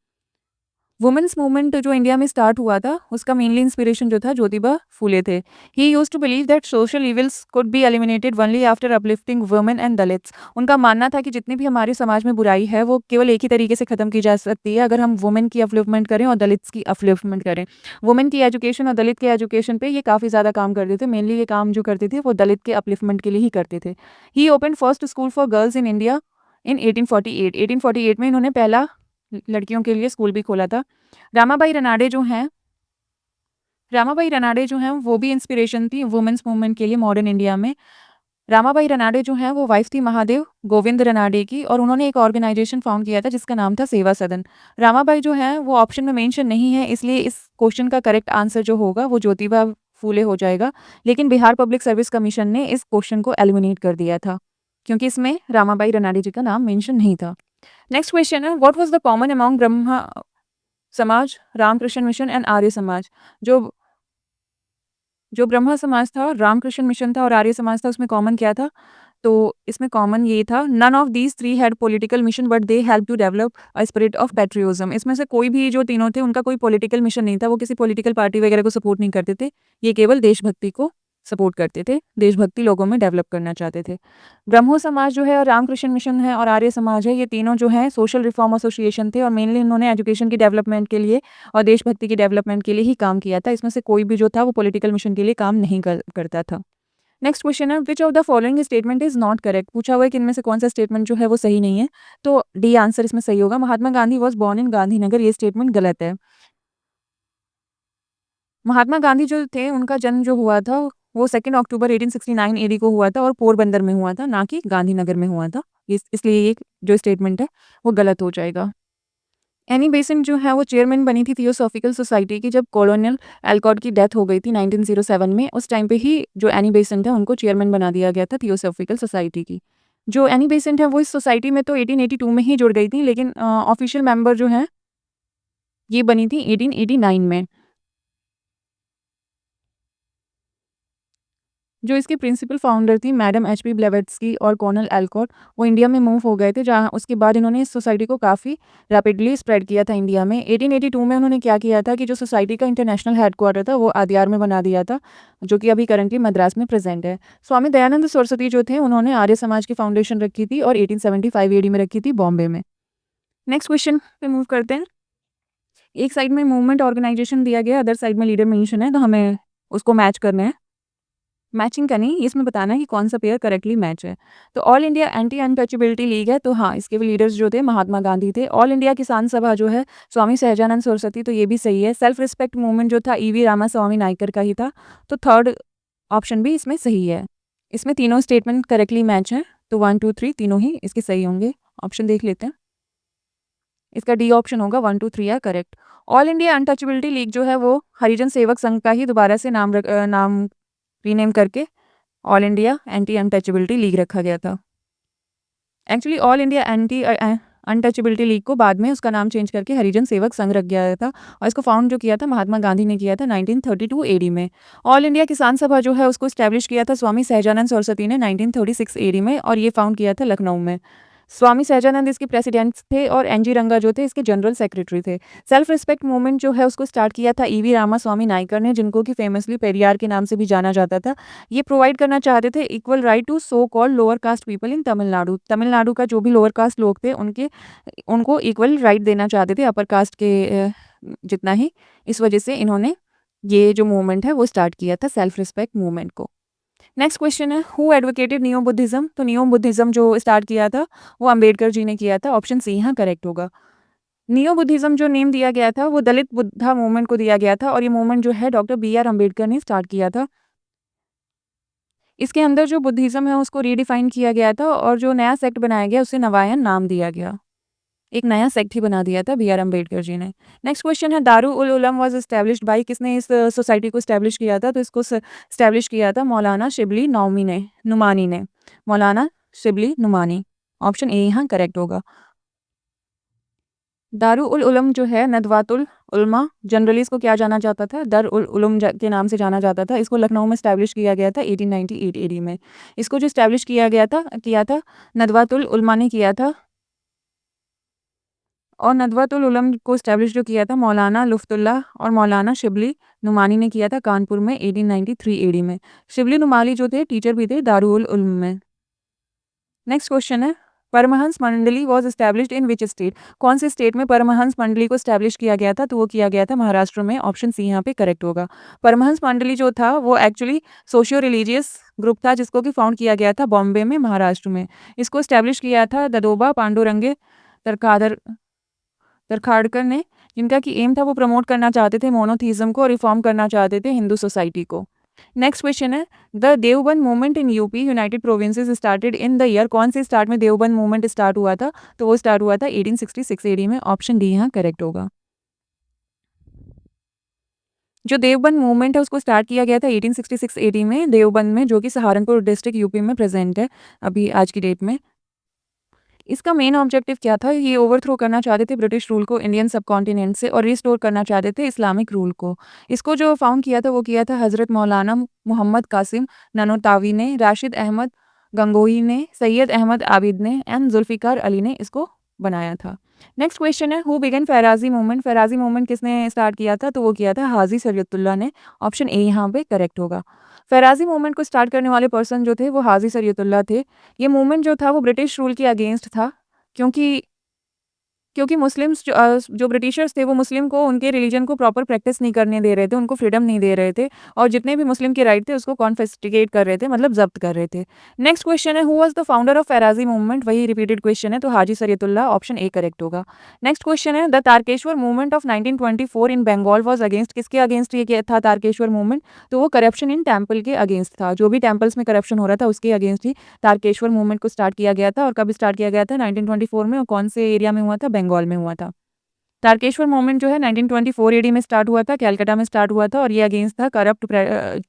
वुमेन्स मूवमेंट जो इंडिया में स्टार्ट हुआ था उसका मेनली इंस्पिरेशन जो था ज्योतिबा फूले थे। He used to believe that social evils could be eliminated only after uplifting women and Dalits. उनका मानना था कि जितनी भी हमारे समाज में बुराई है वो केवल एक ही तरीके से खत्म की जा सकती है अगर हम वुमेन की अपलिफ्टमेंट करें और दलित्स की अपलिफ्टमेंट करें। वुमेन की एजुकेशन और दलित के एजुकेशन पे ये काफ़ी ज़्यादा काम करते थे। मेनली ये काम जो करते थे वो दलित के अपलिफ्टमेंट के लिए ही करते थे। He open first school for girls in India in 1848। 1848 में इन्होंने पहला लड़कियों के लिए स्कूल भी खोला था। रामाबाई रनाडे जो हैं रामाबाई रनाडे जो हैं वो भी इंस्पिरेशन थी वुमेन्स मूवमेंट के लिए मॉडर्न इंडिया में। रामाबाई रनाडे जो हैं वो वाइफ थी महादेव गोविंद रनाडे की और उन्होंने एक ऑर्गेनाइजेशन फाउंड किया था जिसका नाम था सेवा सदन। रामाबाई जो हैं वो ऑप्शन में मेंशन नहीं है, इसलिए इस क्वेश्चन का करेक्ट आंसर जो होगा वो ज्योतिबा फूले हो जाएगा। लेकिन बिहार पब्लिक सर्विस कमीशन ने इस क्वेश्चन को एलिमिनेट कर दिया था क्योंकि इसमें रामाबाई रनाडे जी का नाम मेंशन नहीं था। नेक्स्ट क्वेश्चन है, what was the common among Brahma समाज, रामकृष्ण मिशन एंड आर्य समाज? जो जो ब्रह्मा समाज था, रामकृष्ण मिशन था और आर्य समाज था उसमें कॉमन क्या था? तो इसमें कॉमन ये था, none of these three had political mission but they help to develop a spirit of patriotism. इसमें से कोई भी जो तीनों थे उनका कोई पॉलिटिकल मिशन नहीं था, वो किसी पॉलिटिकल पार्टी वगैरह को सपोर्ट नहीं करते थे। ये केवल देशभक्ति को सपोर्ट करते थे, देशभक्ति लोगों में डेवलप करना चाहते थे। ब्रह्मो समाज जो है और रामकृष्ण मिशन है और आर्य समाज है, ये तीनों जो हैं सोशल रिफॉर्म एसोसिएशन थे और मेनली इन्होंने एजुकेशन की डेवलपमेंट के लिए और देशभक्ति की डेवलपमेंट के लिए ही काम किया था। इसमें से कोई भी जो था वो पॉलिटिकल मिशन के लिए काम नहीं करता था। नेक्स्ट क्वेश्चन है, which of the following statement is not correct? पूछा हुआ है कि इनमें से कौन सा स्टेटमेंट जो है वो सही नहीं है। तो डी आंसर इसमें सही होगा। Mahatma Gandhi was born in Gandhinagar, ये स्टेटमेंट गलत है। महात्मा गांधी जो थे उनका जन्म जो हुआ था वो 2 अक्टूबर 1869 एडी को हुआ था और पोरबंदर में हुआ था, ना कि गांधीनगर में हुआ था। इसलिए ये जो स्टेटमेंट है वो गलत हो जाएगा। एनी बेसेंट जो है वो चेयरमैन बनी थी थियोसॉफिकल सोसाइटी की जब कॉलोनियल एल्कॉट की डेथ हो गई थी 1907 में। उस टाइम पे ही जो एनी बेसेंट है उनको चेयरमैन बना दिया गया था थियोसॉफिकल सोसाइटी की। जो एनी बेसेंट है वो इस सोसाइटी में तो 1882 में ही जुड़ गई थी, लेकिन ऑफिशियल मेंबर जो है ये बनी थी 1889 में। जो इसकी प्रिंसिपल फाउंडर थी मैडम एच पी ब्लेवेट्स्की और कॉर्नल एल्कॉट, वो इंडिया में मूव हो गए थे, जहाँ उसके बाद इन्होंने इस सोसाइटी को काफ़ी रैपिडली स्प्रेड किया था इंडिया में। 1882 में उन्होंने क्या किया था कि जो सोसाइटी का इंटरनेशनल हेडक्वार्टर था वो आदियार में बना दिया था, जो कि अभी करंटली मद्रास में प्रेजेंट है। स्वामी दयानंद सरस्वती जो थे उन्होंने आर्य समाज की फाउंडेशन रखी थी और 1875 एडी में रखी थी बॉम्बे में। नेक्स्ट क्वेश्चन पे मूव करते हैं। एक साइड में मूवमेंट ऑर्गेनाइजेशन दिया गया, अदर साइड में लीडर मेंशन है, तो हमें उसको मैच करना है। मैचिंग का नहीं, इसमें बताना है कि कौन सा पेयर करेक्टली मैच है। तो all India anti untouchability league है, तो हाँ इसके भी लीडर्स जो थे महात्मा गांधी थे। ऑल इंडिया किसान सभा जो है स्वामी सहजानंद सरस्वती, तो ये भी सही है। सेल्फ रिस्पेक्ट मूवमेंट जो था ईवी रामास्वामी नायकर का ही था, तो थर्ड ऑप्शन भी इसमें सही है। इसमें तीनों स्टेटमेंट करेक्टली मैच हैं, तो 1, 2, 3 तीनों ही इसके सही होंगे। ऑप्शन देख लेते हैं। इसका डी ऑप्शन होगा 1, 2, 3 या correct. All India untouchability league जो है वो हरिजन सेवक संघ का ही दोबारा से नाम रीनेम करके all India anti untouchability league रखा गया था। Actually all India anti untouchability league को बाद में उसका नाम चेंज करके हरिजन सेवक संघ रख गया था और इसको फाउंड जो किया था महात्मा गांधी ने किया था 1932 एडी में। ऑल इंडिया किसान सभा जो है उसको स्टैब्लिश किया था स्वामी सहजानंद सरस्वती ने 1936 एडी में और ये फाउंड किया था लखनऊ में। स्वामी सहजानंद इसके प्रेसिडेंट थे और एनजी रंगा जो थे इसके जनरल सेक्रेटरी थे। सेल्फ रिस्पेक्ट मूवमेंट जो है उसको स्टार्ट किया था ईवी रामास्वामी नायकर ने, जिनको कि फेमसली पेरियार के नाम से भी जाना जाता था। ये प्रोवाइड करना चाहते थे equal right to so called lower caste people in Tamil Nadu. Tamil Nadu का जो भी लोअर कास्ट लोग थे उनको इक्वल राइट देना चाहते थे अपर कास्ट के जितना ही। इस वजह से इन्होंने ये जो मूवमेंट है वो स्टार्ट किया था सेल्फ रिस्पेक्ट मूवमेंट को। नेक्स्ट क्वेश्चन है हु एडवोकेटेड नियो बुद्धिज्म। तो नियो बुद्धिज्म जो स्टार्ट किया था वो अंबेडकर जी ने किया था। ऑप्शन सी यहाँ करेक्ट होगा। नियो बुद्धिज्म जो नेम दिया गया था वो दलित बुद्धा मूवमेंट को दिया गया था और ये मूवमेंट जो है डॉक्टर BR अम्बेडकर ने स्टार्ट किया था। इसके अंदर जो बुद्धिज्म है उसको रीडिफाइन किया गया था और जो नया सेक्ट बनाया गया उसे नवायन नाम दिया गया। एक नया सेक्ट ही बना दिया था BR अम्बेडकर जी ने। नेक्स्ट क्वेश्चन है दारू उल उलम वाज एस्टैब्लिश्ड बाय। किसने इस सोसाइटी को एस्टैब्लिश किया था? तो इसको एस्टैब्लिश किया था मौलाना शिबली नुमानी ने। मौलाना शिबली नुमानी। ऑप्शन ए यहाँ करेक्ट होगा। दारू उल उलम जो है नदवातुल उलमा, जनरली इसको क्या जाना जाता था? दर उल उलूम के नाम से जाना जाता था। इसको लखनऊ में एस्टैब्लिश किया गया था 1898 एडी में। इसको जो एस्टैब्लिश किया था नदवातुल उलमा ने किया था और नदवातुल उलम को एस्टैब्लिश जो किया था मौलाना लुफ्तुल्लाह और मौलाना शिबली नुमानी ने किया था कानपुर में 1893 एडी में। शिबली नुमानी जो थे टीचर भी थे दारुल उलूम में। नेक्स्ट क्वेश्चन है परमहंस मंडली was established in which state. कौन से स्टेट में परमहंस मंडली को एस्टैब्लिश किया गया था? तो वो किया गया था महाराष्ट्र में। ऑप्शन सी यहाँ पे करेक्ट होगा। परमहंस मंडली जो था वो एक्चुअली सोशियो रिलीजियस ग्रुप था जिसको कि फाउंड किया गया था बॉम्बे में महाराष्ट्र में। इसको एस्टैब्लिश किया था ददोबा पांडुरंगे तरखाड़कर ने, जिनका कि एम था वो प्रमोट करना चाहते थे मोनोथीज्म को और रिफॉर्म करना चाहते थे हिंदू सोसाइटी को। नेक्स्ट क्वेश्चन है the Deoband movement in UP United provinces started in the year. कौन से स्टार्ट में देवबंद मूवमेंट स्टार्ट हुआ था? तो वो स्टार्ट हुआ था 1866 एडी में। ऑप्शन डी यहाँ करेक्ट होगा। जो देवबंद मूवमेंट है उसको स्टार्ट किया गया था 1866 एडी में देवबंद में, जो कि सहारनपुर डिस्ट्रिक्ट यूपी में प्रेजेंट है अभी आज की डेट में। इसका मेन ऑब्जेक्टिव क्या था? ये ओवरथ्रो करना चाहते थे ब्रिटिश रूल को इंडियन सबकॉन्टिनेंट से और रिस्टोर करना चाहते थे इस्लामिक रूल को। इसको जो फाउंड किया था वो किया था हज़रत मौलाना मोहम्मद कासिम ननोतावी ने, राशिद अहमद गंगोही ने, सैयद अहमद आबिद ने एंड जुल्फ़िकार अली ने इसको बनाया था। नेक्स्ट क्वेश्चन है who begin Faraizi movement. Faraizi movement किसने स्टार्ट किया था? तो वो किया था हाजी शरीयतुल्लाह ने। ऑप्शन ए यहाँ पे करेक्ट होगा। फैराजी मूवमेंट को स्टार्ट करने वाले पर्सन जो थे वो हाजी शरीयतुल्लाह थे। ये मूवमेंट जो था वो ब्रिटिश रूल के अगेंस्ट था क्योंकि मुस्लिम्स जो ब्रिटिशर्स थे वो मुस्लिम को उनके रिलीजन को प्रॉपर प्रैक्टिस नहीं करने दे रहे थे, उनको फ्रीडम नहीं दे रहे थे और जितने भी मुस्लिम के राइट थे उसको कॉन्फिस्केट कर रहे थे, मतलब जब्त कर रहे थे। नेक्स्ट क्वेश्चन है who was the founder of Faraizi movement. वही रिपीटेड क्वेश्चन है तो Haji Shariatullah. Option A correct होगा। नेक्स्ट क्वेश्चन है the Tarakeswar movement of 1924 in Bengal was against. किसके अगेंस्ट ये था तारकेश्वर मूवमेंट? तो वो करप्शन इन टेम्पल के अगेंस्ट था। जो भी टेम्पल्स में करप्शन हो रहा था उसके अगेंस्ट ही तारकेश्वर मूवमेंट को स्टार्ट किया गया था। और कब स्टार्ट किया गया था? 1924 में। और कौन से एरिया में हुआ था? बंगाल में हुआ था। तारकेश्वर मूवमेंट जो है 1924 एडी में स्टार्ट हुआ था, कलकत्ता में स्टार्ट हुआ था और ये अगेंस्ट था करप्ट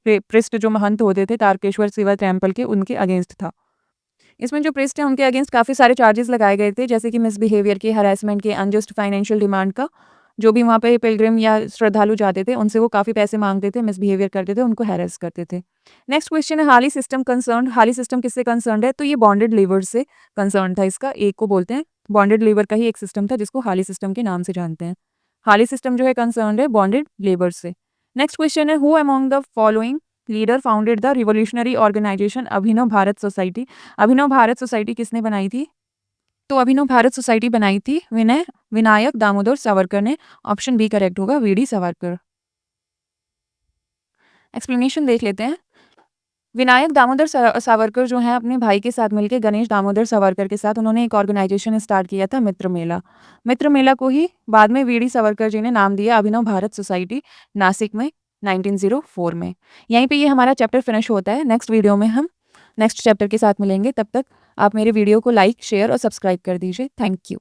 प्रिस्ट जो महंत होते थे तारकेश्वर शिवा टेम्पल के, उनके अगेंस्ट था। इसमें जो प्रिस्ट है उनके अगेंस्ट काफ़ी सारे चार्जेस लगाए गए थे, जैसे कि मिसबिहेवियर के, हरासमेंट के, अनजस्ट फाइनेंशियल डिमांड का। जो भी वहाँ पे पिलग्रिम या श्रद्धालु जाते थे उनसे वो काफ़ी पैसे मांगते थे, मिसबिहेवियर करते थे, उनको हैरेस करते थे। नेक्स्ट क्वेश्चन है हाली सिस्टम कंसर्न। हाली सिस्टम किससे कंसर्न है? तो ये बॉन्डेड लेबर से कंसर्न था। इसका एक को बोलते हैं बॉन्डेड लेबर का ही एक सिस्टम था जिसको हाली सिस्टम के नाम से जानते हैं। हाली सिस्टम जो है कंसर्न है बॉन्डेड लेबर से। नेक्स्ट क्वेश्चन है who among the following leader founded the revolutionary organisation Abhinav Bharat society. Abhinav Bharat society किसने बनाई थी? तो अभिनव भारत सोसाइटी बनाई थी विनायक दामोदर सावरकर ने। ऑप्शन बी करेक्ट होगा, वीडी सावरकर। एक्सप्लेनेशन देख लेते हैं। विनायक दामोदर सावरकर जो हैं अपने भाई के साथ मिलकर गणेश दामोदर सावरकर के साथ उन्होंने एक ऑर्गेनाइजेशन स्टार्ट किया था मित्र मेला। मित्र मेला को ही बाद में वीडी सावरकर जी ने नाम दिया अभिनव भारत सोसाइटी, नासिक में 1904 में। यहीं पे ये हमारा चैप्टर फिनिश होता है। नेक्स्ट वीडियो में हम नेक्स्ट चैप्टर के साथ मिलेंगे। तब तक आप मेरे वीडियो को लाइक, शेयर और सब्सक्राइब कर दीजिए। Thank you.